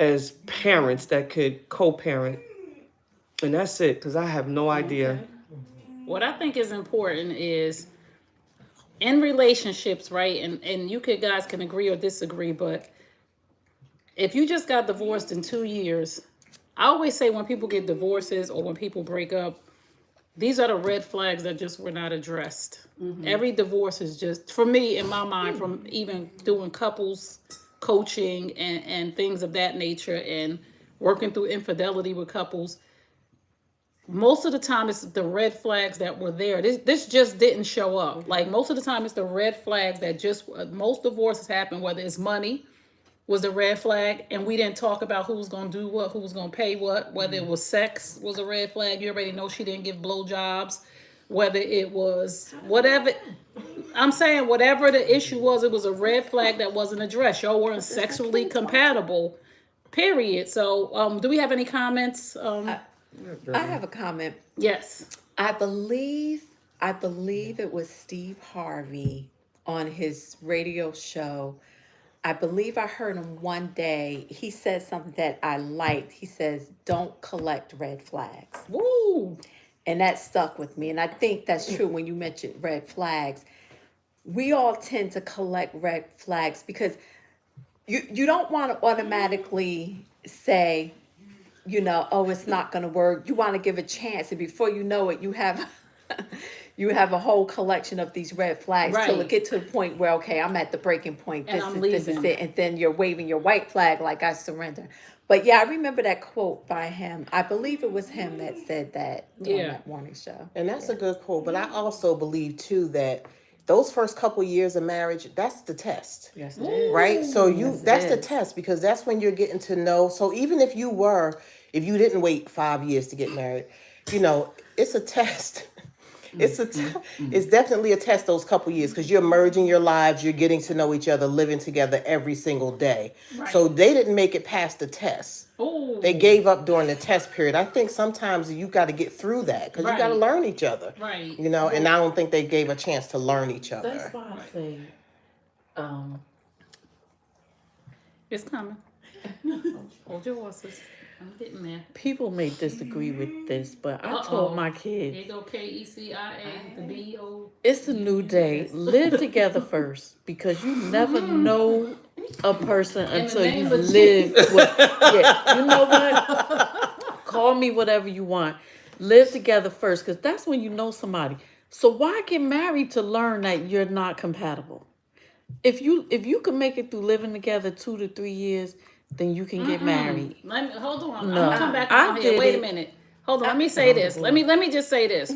as parents that could co-parent. And that's it, because I have no idea. What I think is important is in relationships, right? And you guys can agree or disagree, but if you just got divorced in 2 years, I always say when people get divorces or when people break up, these are the red flags that just were not addressed. Every divorce is just, for me, in my mind, from even doing couples coaching and things of that nature and working through infidelity with couples, most of the time it's the red flags that were there. This just didn't show up. Like, most of the time it's the red flags that just, most divorces happen, whether it's money was the red flag, and we didn't talk about who's going to do what, who's going to pay what, whether it was sex was a red flag. You already know she didn't give blowjobs, whether it was whatever. I'm saying whatever the issue was, it was a red flag that wasn't addressed. Y'all weren't sexually compatible, period. So do we have any comments? I have a comment. Yes. I believe it was Steve Harvey on his radio show. I believe I heard him one day. He said something that I liked. He says, "Don't collect red flags." Woo. And that stuck with me. And I think that's true when you mentioned red flags. We all tend to collect red flags because you don't want to automatically say, you know, oh, it's not going to work. You want to give a chance, and before you know it, you have you have a whole collection of these red flags till Right. it get to the point where, okay, I'm at the breaking point. And This is leaving. it, and then you're waving your white flag like I surrender. But yeah, I remember that quote by him. I believe it was him that said that on Yeah. that morning show. And that's a good quote. But I also believe too that those first couple years of marriage, that's the test. Yes, it is. Right? So Yes, it that's the is. test, because that's when you're getting to know. So even if you didn't wait 5 years to get married, you know, it's a test. It's definitely a test those couple years, because you're merging your lives, you're getting to know each other, living together every single day. So they didn't make it past the test. Ooh. They gave up during the test period. I think sometimes you got to get through that, because you got to Right. learn each other. Right. You know, and I don't think they gave a chance to learn each That's other. why I say, It's coming. Hold your horses. I'm getting there. people may disagree with this, but I Uh-oh. told my Here kids, go KECIA, the BO. it's a new day. Live together first, because you never know a person the until you name of live with. Yeah, you know what? Call me whatever you want. Live together first, because that's when you know somebody. So why get married to learn that you're not compatible? If you can make it through living together 2 to 3 years, then you can get married. Let me hold on. No. I'm gonna come back I on here. did Wait a it. minute. Hold on. Let me say this. Let me just say this.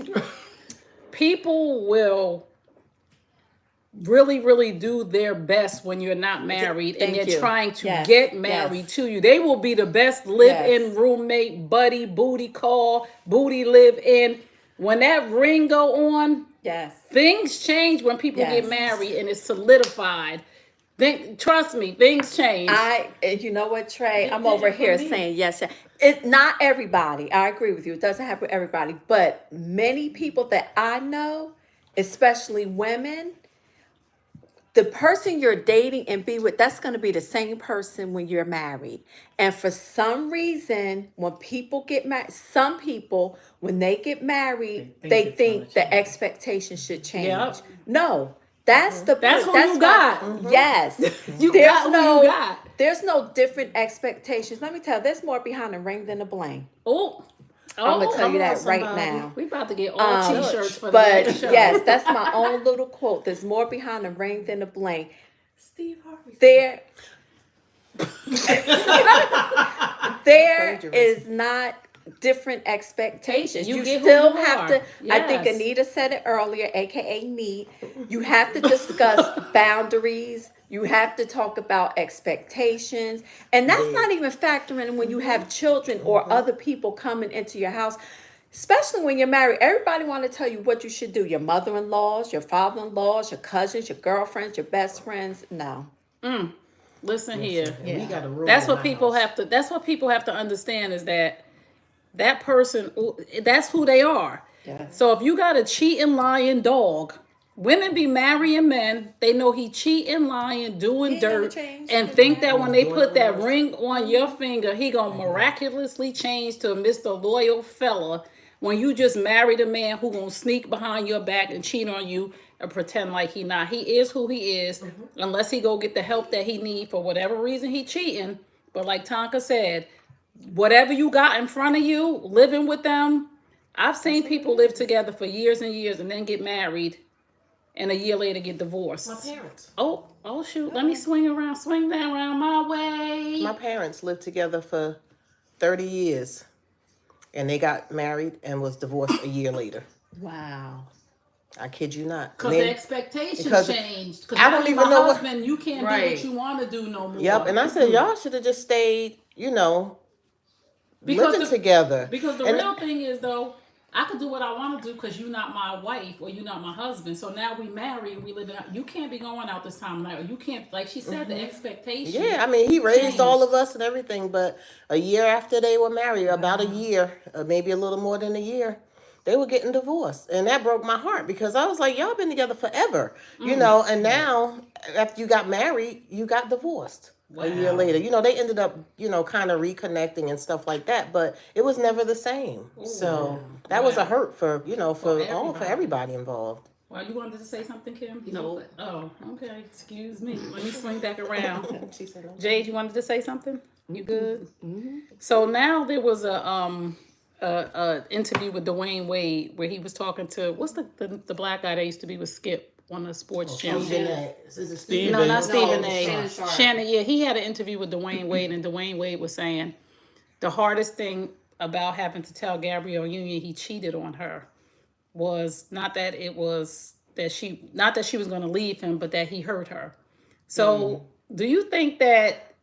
People will really, really do their best when you're not married and Thank they're you. trying to Yes, get married yes. to you. They will be the best live-in Yes. roommate, buddy, booty call, booty live-in. When that ring go on, Yes. things change when people Yes. get married and it's solidified. Trust me, things change. You know what, Trey? I'm over here saying yes. It's not everybody. I agree with you. It doesn't happen for everybody, but many people that I know, especially women, the person you're dating and be with, that's going to be the same person when you're married. And for some reason, when people get married, some people, when they get married, they think the expectations should change. Yep. No. That's the That's who that's you why- got. Yes. You There's got who you got. There's no different expectations. Let me tell you, there's more behind the ring than the bling. Oh, I'm gonna tell you come on, that right somebody. now. We about to get all t-shirts for the But next show. yes, that's my own little quote. There's more behind the ring than the bling. Steve Harvey. There Plagiarism. is not different expectations. You You get who still you have are. to, I think Yes. Anita said it earlier, aka Neat. You have to discuss boundaries. You have to talk about expectations. And that's not even factoring when you have children or other people coming into your house. Especially when you're married, everybody want to tell you what you should do. Your mother-in-laws, your father-in-laws, your cousins, your girlfriends, your best friends. No. Listen here. We got a rule That's in what my people house. have to. That's what people have to understand is that person. That's who they are. Yes. So if you got a cheating, lying dog, women be marrying men. They know he cheating, lying, doing He never dirt, changed. and think that when they put that ring on your finger, he gonna miraculously change to Mr. Loyal fella. When you just married a man who gonna sneak behind your back and cheat on you and pretend like he not. He is who he is, unless he go get the help that he need for whatever reason he cheating. But like Tonka said, whatever you got in front of you, living with them. I've seen people live together for years and years and then get married and a year later get divorced. My parents. Oh shoot, let me swing that around my way. My parents lived together for 30 years, and they got married and was divorced a year later. Wow. I kid you not. Because Men- the expectations because changed. Because I don't even know what- husband, you can't do Right. what you want to do no more. Yep, and I said y'all should have just stayed, Because living the- together. Because the And- real thing is though, I could do what I want to do because you're not my wife or you're not my husband. So now we married, we live in. You can't be going out this time of night. Or you can't, like she said, the expectation. Yeah, I mean, he raised changed. all of us and everything, but a year after they were married, about a year, maybe a little more than a year, they were getting divorced. And that broke my heart because I was like, y'all been together forever, and now after you got married, you got divorced a year later. They ended up, kind of reconnecting and stuff like that, but it was never the same. So that was a hurt for everybody involved. Well, you wanted to say something, Kim? No. Oh, okay. Excuse me. Let me swing back around. She said, no. Jade, you wanted to say something? You good? So now there was a interview with Dwayne Wade where he was talking to what's the black guy that used to be with Skip on the sports channel. Stephen. No, not Stephen A. Shannon Sharp. Shannon, yeah, he had an interview with Dwayne Wade, and Dwayne Wade was saying the hardest thing about having to tell Gabrielle Union he cheated on her was not that she was going to leave him, but that he hurt her. So, do you think that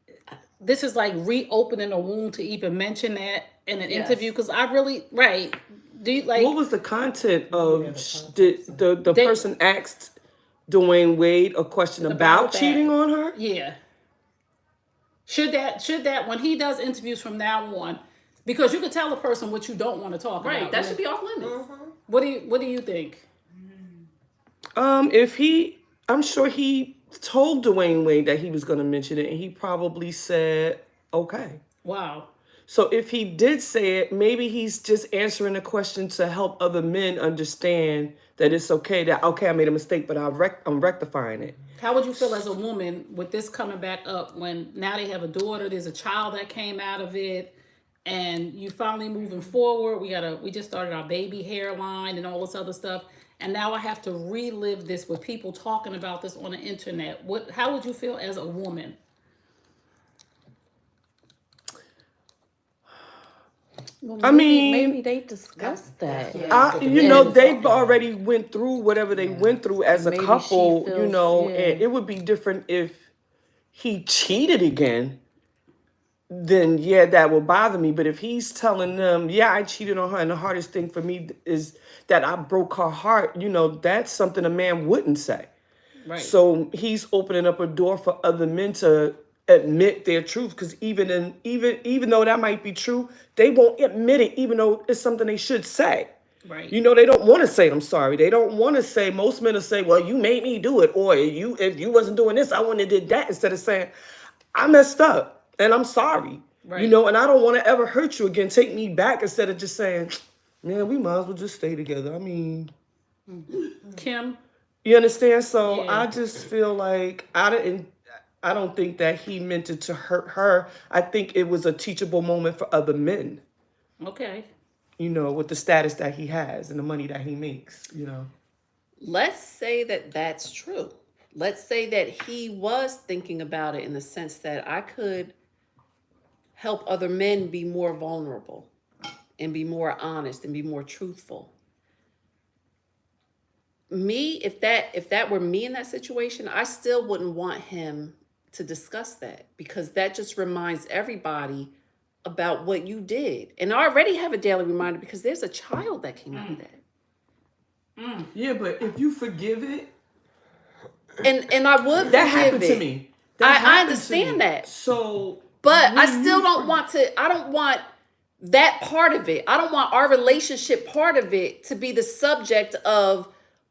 this is like reopening a wound to even mention that in an interview? Because I really, right? Do you like? What was the content of the person asked Dwayne Wade a question about that. cheating on her? Yeah. Should that when he does interviews from now on, because you could tell a person what you don't want to talk Right, about. that should be off limits. What do you think? I'm sure he told Dwayne Wade that he was going to mention it, and he probably said, okay. Wow. So if he did say it, maybe he's just answering a question to help other men understand that it's okay, I made a mistake, but I'm rectifying it. How would you feel as a woman with this coming back up when now they have a daughter, there's a child that came out of it, and you finally moving forward, we just started our baby hairline and all this other stuff, and now I have to relive this with people talking about this on the internet. How would you feel as a woman? Well, I mean, maybe they discussed that. They've already went through whatever they went through as a Maybe she couple, feels- and it would be different if he cheated again. Then that would bother me. But if he's telling them, I cheated on her, and the hardest thing for me is that I broke her heart, that's something a man wouldn't say. Right. So he's opening up a door for other men to admit their truth, because even though that might be true, they won't admit it, even though it's something they should say. Right. They don't want to say I'm sorry. They don't want to say. Most men will say, "Well, you made me do it," or if you wasn't doing this, I wouldn't have did that," instead of saying, "I messed up and I'm sorry." Right. And I don't want to ever hurt you again. Take me back, instead of just saying, "Man, we might as well just stay together." I mean, Kim? you understand? So Yeah. I just feel like I don't think that he meant it to hurt her. I think it was a teachable moment for other men, Okay. with the status that he has and the money that he makes, Let's say that that's true. Let's say that he was thinking about it in the sense that I could help other men be more vulnerable and be more honest and be more truthful. Me, if that were me in that situation, I still wouldn't want him to discuss that, because that just reminds everybody about what you did. And I already have a daily reminder because there's a child that came out of that. Yeah, but if you forgive it, And I would that forgive happened it. to me. I understand that. So, But I still don't want I don't want that part of it. I don't want our relationship part of it to be the subject of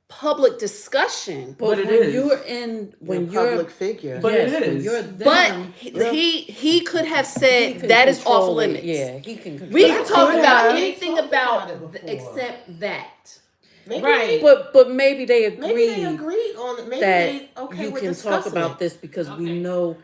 public discussion. But it when is. when You're a you're public figure. But yes, it when is. you're But them, he could have said he can that is off control it. limits. Yeah, he can control We it. can talk could about have. anything about except that. Maybe Right. But maybe they Maybe agreed they agreed on it. Maybe that they okay you with can talk discussing about it. this because we Okay. know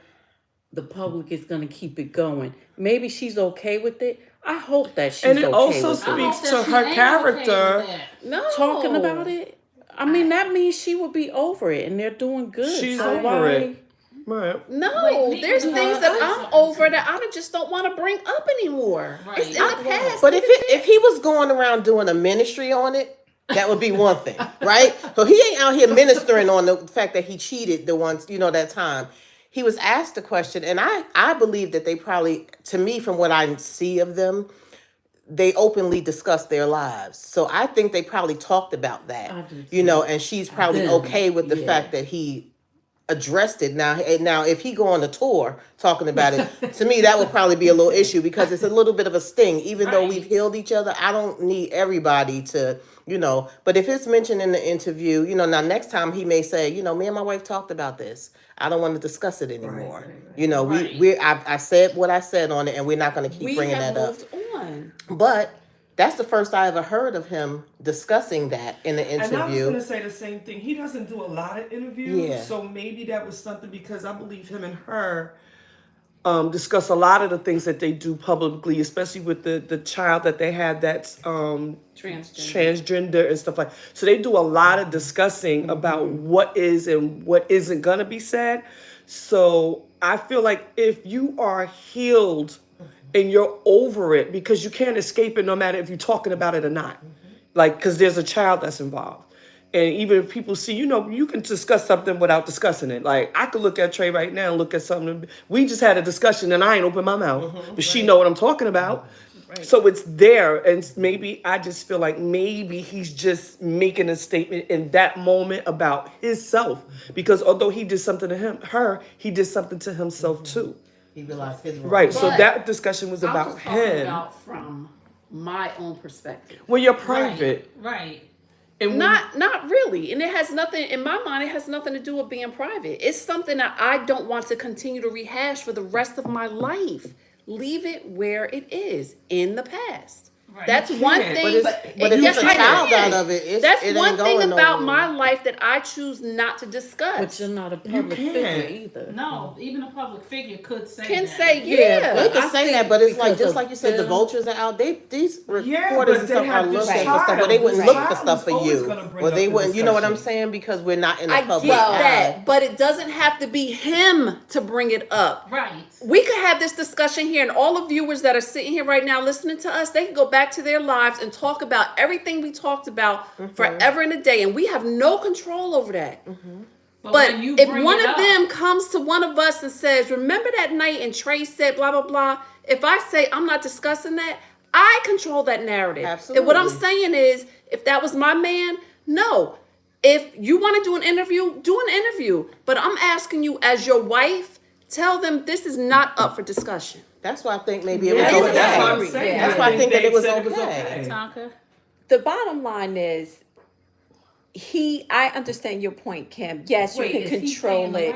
the public is going to keep it going. Maybe she's okay with it. I hope that she's And it okay also with I it. hope speaks that to she her ain't okay character. with that. No. Talking about it. I mean, that means she will be over it, and they're doing good. She's so over why- it. Right. No, Wait, there's Nick, things that I'm over that I just don't want to bring up anymore. Right. It's in the past. But if he was going around doing a ministry on it, that would be one thing, right? So he ain't out here ministering on the fact that he cheated the ones, that time. He was asked the question, and I believe that they probably, to me, from what I see of them, they openly discussed their lives. So I think they probably talked about that, I do too. and she's probably Then, okay with the yeah. fact that he addressed it. Now, if he go on a tour talking about it, to me, that would probably be a little issue, because it's a little bit of a sting. Even though Right. we've healed each other, I don't need everybody to, but if it's mentioned in the interview, now next time he may say, me and my wife talked about this. I don't want to discuss it anymore. Right. I said what I said on it, and we're not going to keep we bringing have that up. moved on. But that's the first I ever heard of him discussing that in the And I was interview. going to say the same thing. He doesn't do a lot of interviews. Yeah. So maybe that was something, because I believe him and her discuss a lot of the things that they do publicly, especially with the child that they have that's transgender and stuff like. So they do a lot of discussing about what is and what isn't gonna be said. So I feel like if you are healed and you're over it, because you can't escape it no matter if you're talking about it or not, like because there's a child that's involved. And even if people see, you can discuss something without discussing it. Like I could look at Trey right now and look at something. We just had a discussion and I ain't opened my mouth, but she know what I'm talking about. So it's there, and maybe I just feel like maybe he's just making a statement in that moment about himself, because although he did something to her, he did something to himself too. He realized his role. Right. So But that discussion was I'm about just talking him. about from my own perspective. When you're private, Right. and when- Not really. And it has nothing, in my mind, it has nothing to do with being private. It's something that I don't want to continue to rehash for the rest of my life. Leave it where it is in the past. Right. That's You one can't. thing. But if yes, it's a I child can. out of it, it That's ain't one thing going about nowhere. my life that I choose not to discuss. But you're not a public figure can't. either. No, even a public figure could say Can that. say, yeah. They can I say think that, but it's like because just of like you said, the them. vultures are out. These Yeah, reporters but and they stuff are have this looking for child. stuff, but they wouldn't This look for child stuff is for always you, gonna bring or up they the wouldn't. You know what I'm discussion. saying? Because we're not in a I public get eye. that, but it doesn't have to be him to bring it up. Right. We could have this discussion here, and all the viewers that are sitting here right now listening to us, they can go back to their lives and talk about everything we talked about forever and a day, and we have no control over that. But when you if bring one it of up- them comes to one of us and says, "Remember that night and Trey said blah blah blah," if I say I'm not discussing that, I control that narrative. And what I'm Absolutely. saying is, if that was my man, no. If you want to do an interview, do an interview. But I'm asking you, as your wife, tell them this is not up for discussion. That's why I think maybe it Yeah, was but okay. that's what I'm saying. That's why I think that They it was said okay. Tonka? The bottom line is, I understand your point, Kim. Yes, you can control it.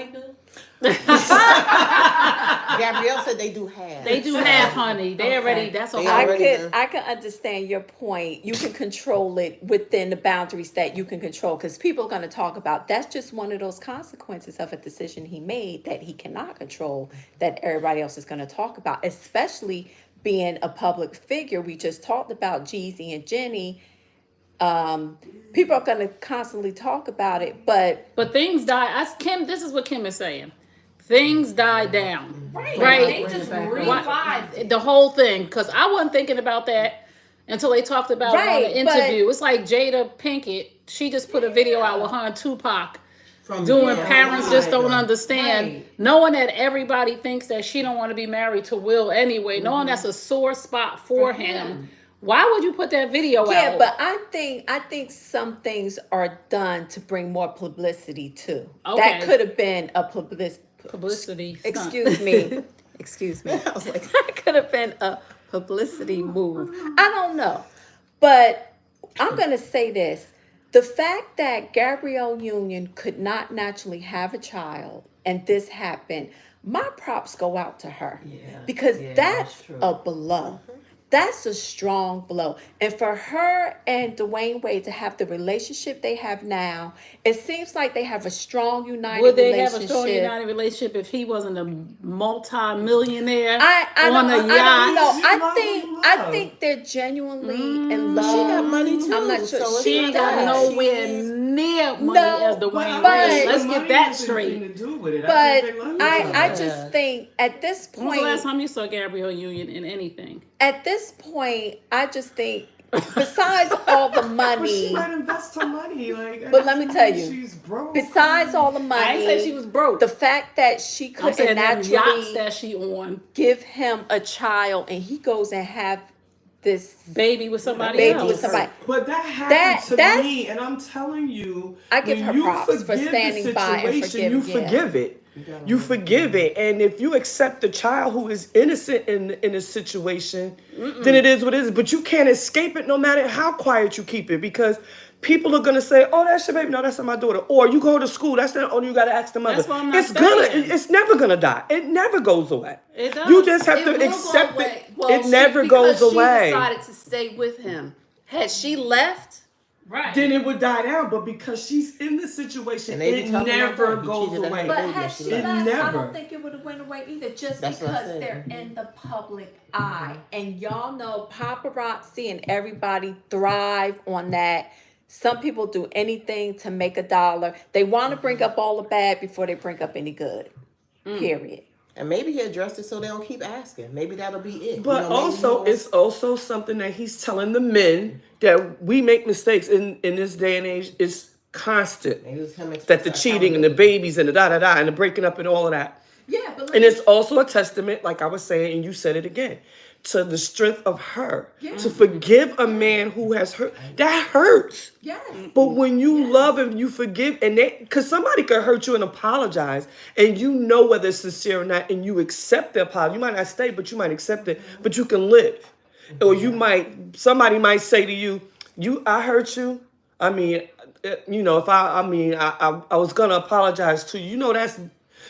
Gabrielle said they do half. They do have, honey. They already, that's a They whole. already- I can understand your point. You can control it within the boundaries that you can control, because people are going to talk about that's just one of those consequences of a decision he made that he cannot control, that everybody else is going to talk about, especially being a public figure. We just talked about Jeezy and Jenny. People are going to constantly talk about it, but But things die. Kim, this is what Kim is saying. Things die down. Right. They just revived it. The whole thing. Because I wasn't thinking about that until they talked about it on Right, the interview. It's like Jada Pinkett. She just put a video out with her and Tupac doing Parents Just Don't Understand. Knowing that everybody thinks that she don't want to be married to Will anyway. Knowing that's a sore spot for him. Why would you put that video out? yeah, but I think some things are done to bring more publicity too. Okay. That could have been a publicity stunt. excuse me. Excuse me. I was like, that could have been a publicity move. I don't know. But I'm going to say this. The fact that Gabrielle Union could not naturally have a child and this happened, my props go out to her. Because that's a blow. That's a strong blow. And for her and Dwayne Wade to have the relationship they have now, it seems like they have a strong, united Would they relationship. have a strong united relationship if he wasn't a multi-millionaire I on don't, a I yacht? don't know. She I love think who I love. think they're genuinely in love. She got money too. I'm not sure. so it's She not ain't got that. nowhere near money No, as Dwayne but- Wade. Let's Money get that has straight. anything to do with it. But think they love each other. I just think at this When was the last point, time you saw Gabrielle Union in anything? I just think besides all the But she money, might invest her money. Like, But let me tell you, she's broke. besides all the I ain't say she money, was broke. the fact that she I'm saying couldn't them yachts naturally that she on, give him a child and he goes and have this baby with somebody baby else. with somebody. But that happened to that's- me, and I'm telling you, I give when her you props for forgive the standing by and situation, you forgiving, yeah. forgive it. You forgive it, and if you accept the child who is innocent in a situation, then it is what it is. But you can't escape it, no matter how quiet you keep it, because people are gonna say, "Oh, that's your baby." No, that's not my daughter. Or you go to school. That's not. Oh, you gotta ask the mother. That's what I'm not it's gonna. saying. It's never gonna die. It never goes away. It does. You just have It to will go accept away. it. Well, It never because goes away. She decided to stay with him. Had she left, Right. then it would die down. But because she's in the situation, And they be it talking about never that. He goes cheated on away. her. But Baby, had she she left. left, I never. don't think it would have went away either, just That's what I because said. they're in the public eye. And y'all know paparazzi and everybody thrive on that. Some people do anything to make a dollar. They want to bring up all the bad before they bring up any good. Period. And maybe he addressed it so they don't keep asking. Maybe that'll be it. But You know, maybe also, he won't- it's also something that he's telling the men that we make mistakes in this day and age. It's constant. maybe it's him That the expressing cheating and the babies and the da-da-da and the breaking up and all of that. Yeah, but And it's also a testament, like I was saying, and you said it again, to the strength of her. To forgive a man who has hurt. That hurts. yes. But when you love and you forgive, and because somebody could hurt you and apologize, and you know whether it's sincere or not, and you accept the apology. You might not stay, but you might accept it, but you can live. Or somebody might say to you, I hurt you. I mean, if I was gonna apologize to you. You know that's.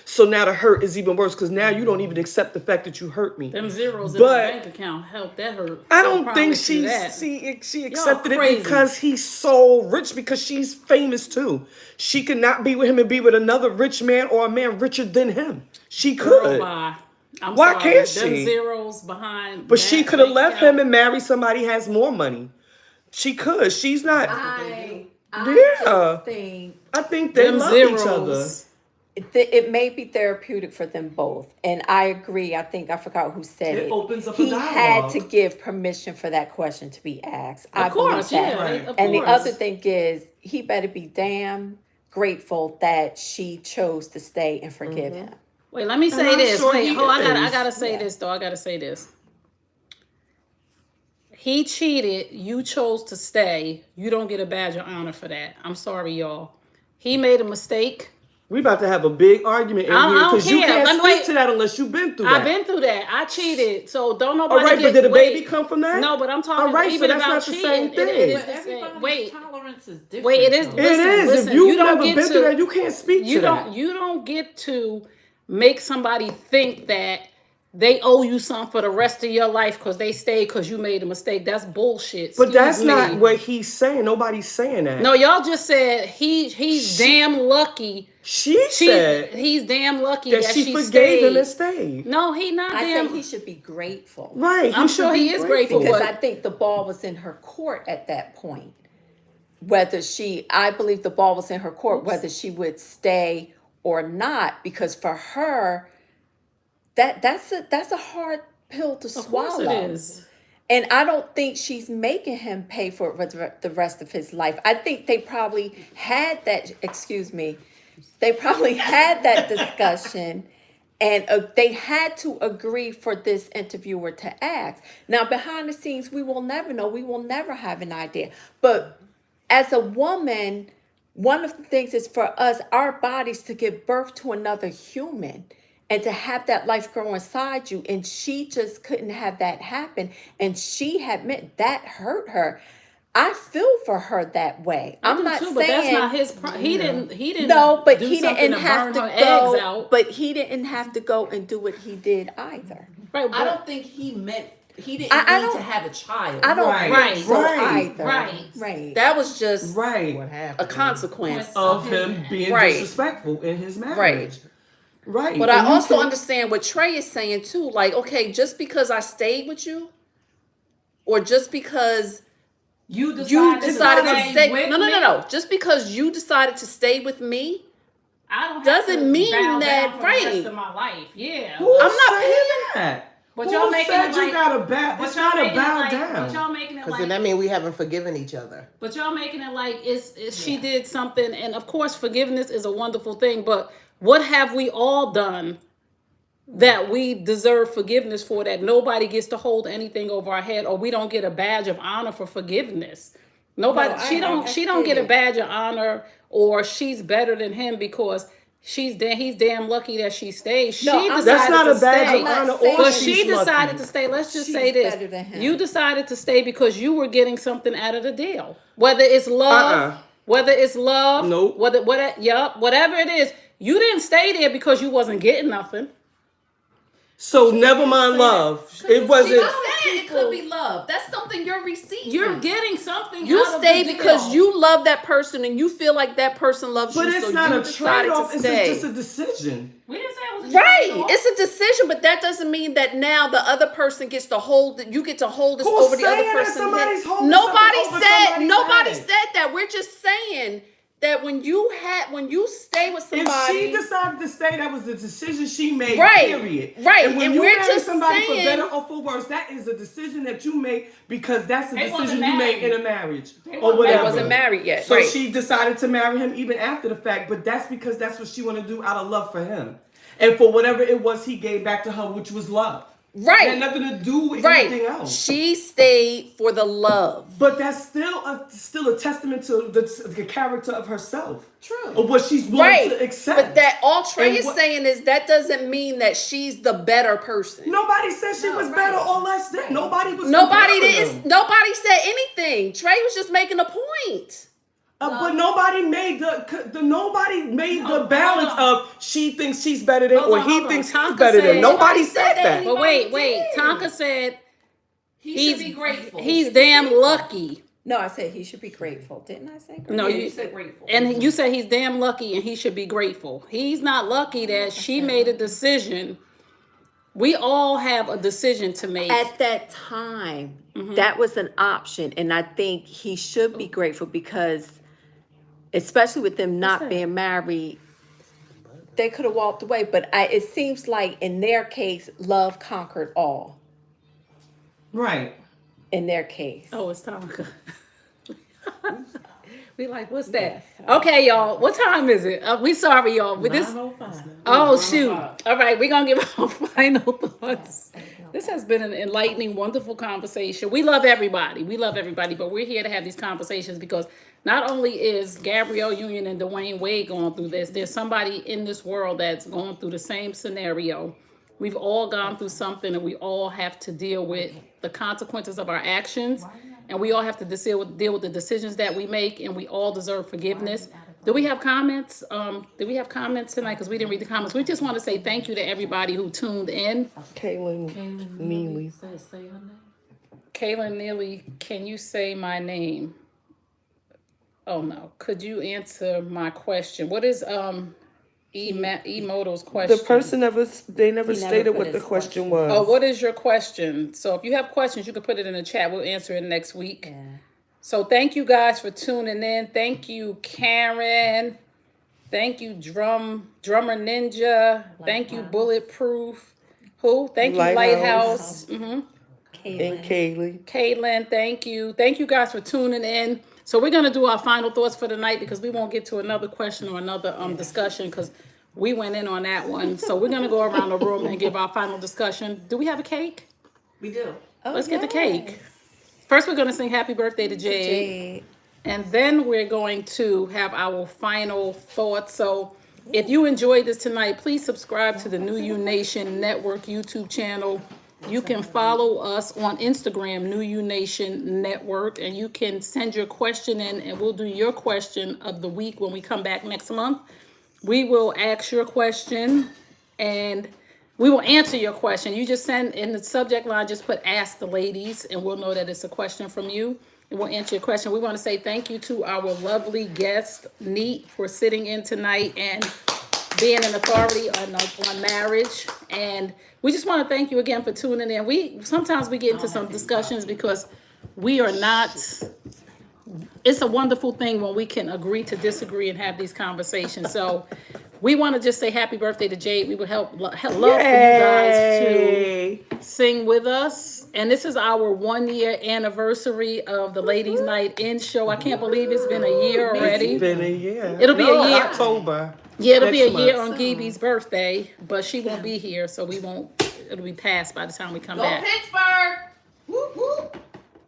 So now the hurt is even worse because now you don't even accept the fact that you hurt me. Them zeros in But- the bank account help that hurt. I don't think promise you she that. she accepted it crazy. because he's so rich, because she's famous too. She could not be with him and be with another rich man or a man richer than him. She Girl, could. bye. I'm Why sorry. can't Them she? zeros behind. But that she could have bank left account. him and married somebody who has more money. She could. She's not. I Yeah. just think I think they Them love zeros. each other. it may be therapeutic for them both. And I agree. I forgot who said it. It opens up a He had dialogue. to give permission for that question to be asked. I Of course, believe that. yeah. Right. Of And the course. other thing is, he better be damn grateful that she chose to stay and forgive him. Wait, let me say I'm this. sure Wait, he I is. gotta say this though. I gotta say this. He cheated. You chose to stay. You don't get a badge of honor for that. I'm sorry, y'all. He made a mistake. We about to have a big argument in I here don't because you care. can't Let me- speak wait. to that unless you've been through that. I've been through that. I cheated. So don't nobody All right, get, but did a wait. baby come from that? No, but I'm talking All right, so even that's about not the cheating. same It thing. is But the same. everybody's Wait. tolerance is different. Wait, it is. though. It is. Listen, If you don't never get been to, through that, you can't speak you to don't that. you don't get to make somebody think that they owe you something for the rest of your life because they stayed because you made a mistake. That's bullshit. But that's Excuse not me. what he's saying. Nobody's saying that. No, y'all just said he's damn lucky. She said He's damn lucky that that she she forgave stayed. him and stayed. No, he not I damn. say he should be grateful. Right. I'm should sure be he is grateful. Because But- I think the ball was in her court at that point. I believe the ball was in her court, whether she would stay or not, because for her, that's a hard pill to Of course swallow. it is. And I don't think she's making him pay for it for the rest of his life. I think they probably had that, they probably had that discussion, and they had to agree for this interviewer to ask. Now, behind the scenes, we will never know. We will never have an idea. But as a woman, one of the things is for us, our bodies, to give birth to another human and to have that life grow inside you. And she just couldn't have that happen. And she had meant that hurt her. I feel for her that way. I I'm do not too, saying but that's not his. He didn't. no, but do he something didn't to have burn to her eggs go. out. But he didn't have to go and do what he did either. Right, I don't think he didn't I need don't- to have a child. I don't Right, think so right, either. right. Right. That was just Right. What a happened? consequence. Of him being Right. disrespectful in his marriage. Right. Right. But I And you also can- understand what Trey is saying too. Like, okay, just because I stayed with you, or just because You you decided to stay. with No. me. Just because you decided to stay with me, I don't have doesn't to mean bow that, down for the rest right. of my life. Yeah. Who I'm not saying paying- that? But Who y'all making said it you like- gotta bow? But It's y'all not a making it bow like, down. but y'all making it Because like, then that means we haven't forgiven each other. but y'all making it like it's she did something, and of course forgiveness is a wonderful thing. But what have we all done that we deserve forgiveness for? That nobody gets to hold anything over our head, or we don't get a badge of honor for forgiveness. Nobody. No, she don't get a badge of honor, or she's better than him because. He's damn lucky that she stayed. She decided That's not to a badge stay. of honor, saying or But she's she decided lucky. to stay. Let's just She's say this: better than him. you decided to stay because you were getting something out of the deal. Whether it's love, Nope. whatever it is, you didn't stay there because you wasn't getting nothing. So never mind love. It wasn't. It could be love. That's something you're receiving. You're getting something. You out of stay the because deal. you love that person and you feel like that person loves But you. it's so not you a decided trade-off. to It's stay. just a decision. We didn't say it was a Right, trade-off. it's a decision, but that doesn't mean that now the other person gets to hold it. You get to hold this Who's over the other saying that person. somebody's holding Nobody something over said. somebody's Nobody head? said that. We're just saying that when you stay with If somebody, she decided to stay, that was the decision she made. Right, Period. right, And when and you we're marry just somebody saying- for better or for worse, that is a decision that you make because that's the They wasn't decision you make married. in a marriage or wasn't- whatever. they wasn't married yet. So right. she decided to marry him even after the fact, but that's because that's what she wanted to do out of love for him, and for whatever it was he gave back to her, which was love. Right. It had nothing to do with Right. anything else. She stayed for the love. But that's still a testament to the character of herself. True. Of what she's willing Right. to accept. But that all Trey And is what- saying is that doesn't mean that she's the better person. Nobody said she was better or less than. Nobody was. Nobody comparing did. them. Nobody said anything. Trey was just making a point. But nobody made the balance hold on. of she thinks she's better than Hold or on, he hold thinks on. he's Tonka better said- than. Nobody Nobody said said that. But wait. did. Tonka said He should be grateful. he's damn lucky. No, I said he should be grateful. Didn't I say grateful? No, Yeah, you you said grateful. And you said he's damn lucky and he should be grateful. He's not lucky that she made a decision. We all have a decision to make. At that time, that was an option, and I think he should be grateful because, especially with them not being married, they could have walked away. But it seems like in their case, love conquered all. Right. In their case, Oh, it's Tonka. We like, what's that? Okay, y'all. What time is it? We sorry, y'all. With this. 9:05. Oh shoot! All right, we're gonna give our final thoughts. This has been an enlightening, wonderful conversation. We love everybody. We love everybody, but we're here to have these conversations because not only is Gabrielle Union and Dwayne Wade going through this, there's somebody in this world that's going through the same scenario. We've all gone through something, and we all have to deal with the consequences of our actions, and we all have to deal with the decisions that we make, and we all deserve forgiveness. Do we have comments? Do we have comments tonight? Because we didn't read the comments. We just want to say thank you to everybody who tuned in. Kaylin Neely. Say her name. Kaylin Neely, can you say my name? Oh no. Could you answer my question? What is Emoto's question? The person never never stated put what the his question was. Oh, what is your question? So if you have questions, you can put it in the chat. We'll answer it next week. yeah. So thank you guys for tuning in. Thank you, Karen. Thank you, Drummer Ninja. Thank you, Bulletproof. Who? Thank you, Lighthouse. Lighthouse. Mm-hmm. And Kaylee. Caitlin, thank you. Thank you guys for tuning in. So we're gonna do our final thoughts for the night because we won't get to another question or another discussion because we went in on that one. So we're gonna go around the room and give our final discussion. Do we have a cake? We do. Let's get the cake. First, we're gonna sing "Happy Birthday" to Jade. Jade. And then we're going to have our final thoughts. So if you enjoyed this tonight, please subscribe to the New You Nation Network YouTube channel. You can follow us on Instagram, New You Nation Network, and you can send your question in and we'll do your question of the week when we come back next month. We will ask your question and we will answer your question. You just send in the subject line, just put "Ask the Ladies," and we'll know that it's a question from you. And we'll answer your question. We want to say thank you to our lovely guest, Neat, for sitting in tonight and being an authority on marriage. And we just want to thank you again for tuning in. Sometimes we get into some discussions because we are not. It's a wonderful thing when we can agree to disagree and have these conversations. So we want to just say happy birthday to Jade. We would love for you guys to sing with us. And this is our 1 year anniversary of the Ladies Night In show. I can't believe it's been a year already. It's been a year. It'll be a year. October. Yeah, it'll be a next year month. on Gibi's birthday, but she won't be here, so we won't. It'll be past by the time we come Go back. Pittsburgh. Whoop whoop.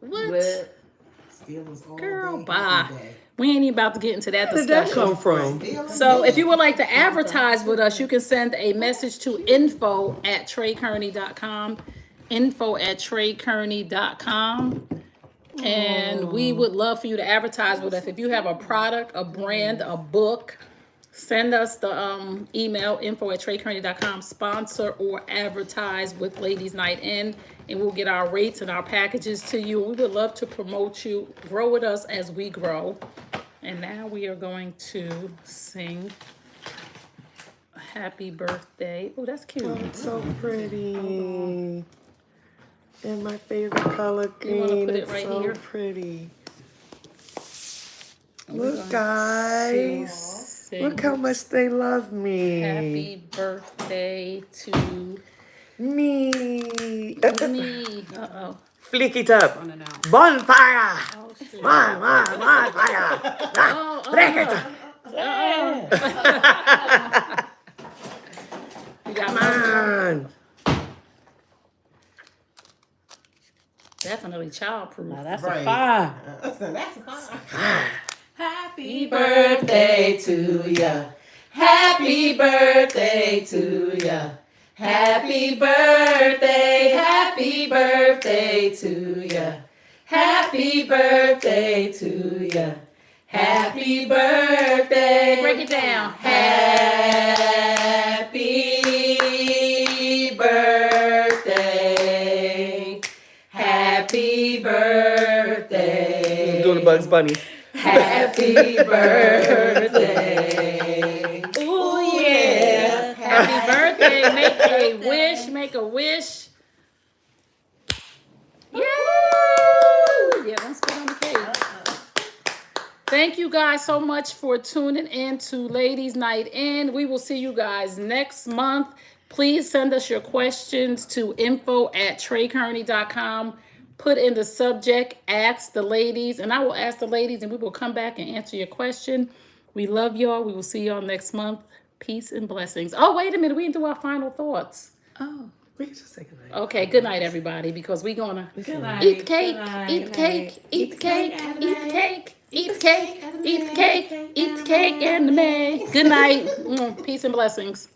What? Steelers all Girl, day, bye. every day. We ain't even about to get into that Where did that discussion. come from? So if you would like to advertise with us, you can send a message to info@TreyKearney.com. info@TreyKearney.com. And we would love for you to advertise with us. If you have a product, a brand, a book, Send us the email info@TreyKearney.com, sponsor or advertise with Ladies Night In, and we'll get our rates and our packages to you. We would love to promote you, grow with us as we grow. And now we are going to sing Happy Birthday. Oh, that's cute. Oh, it's so pretty. And my favorite color You wanna green. put it It's right so here? pretty. We're Look, gonna guys. sing Look how much they love me. Happy birthday to Me. me. Uh-oh. Flick it up. Running out. Bonfire. Oh, shit. Bonfire. Oh, Break it. You got Come mine. on. Definitely childproof. Now that's Right. a 5. That's fine. Happy birthday to ya. Happy birthday to ya. Happy birthday, happy birthday to ya. Happy birthday to ya. Happy birthday. Break it down. Happy birthday. Happy birthday. I'm doing the Bugs Bunny. Happy birthday. Ooh, yeah. Happy birthday. Make a wish. Make a wish. Yeah. Yeah, don't spit on the cake. Thank you guys so much for tuning in to Ladies Night In. We will see you guys next month. Please send us your questions to info@TreyKearney.com. Put in the subject, ask the ladies, and I will ask the ladies, and we will come back and answer your question. We love y'all. We will see y'all next month. Peace and blessings. Oh, wait a minute. We didn't do our final thoughts. We can just say goodnight. Okay, good night, everybody, because we're going to Good night. eat cake, Good night. eat cake, eat cake, eat cake, eat cake, eat cake, eat cake, and the May. Good night. Peace and blessings.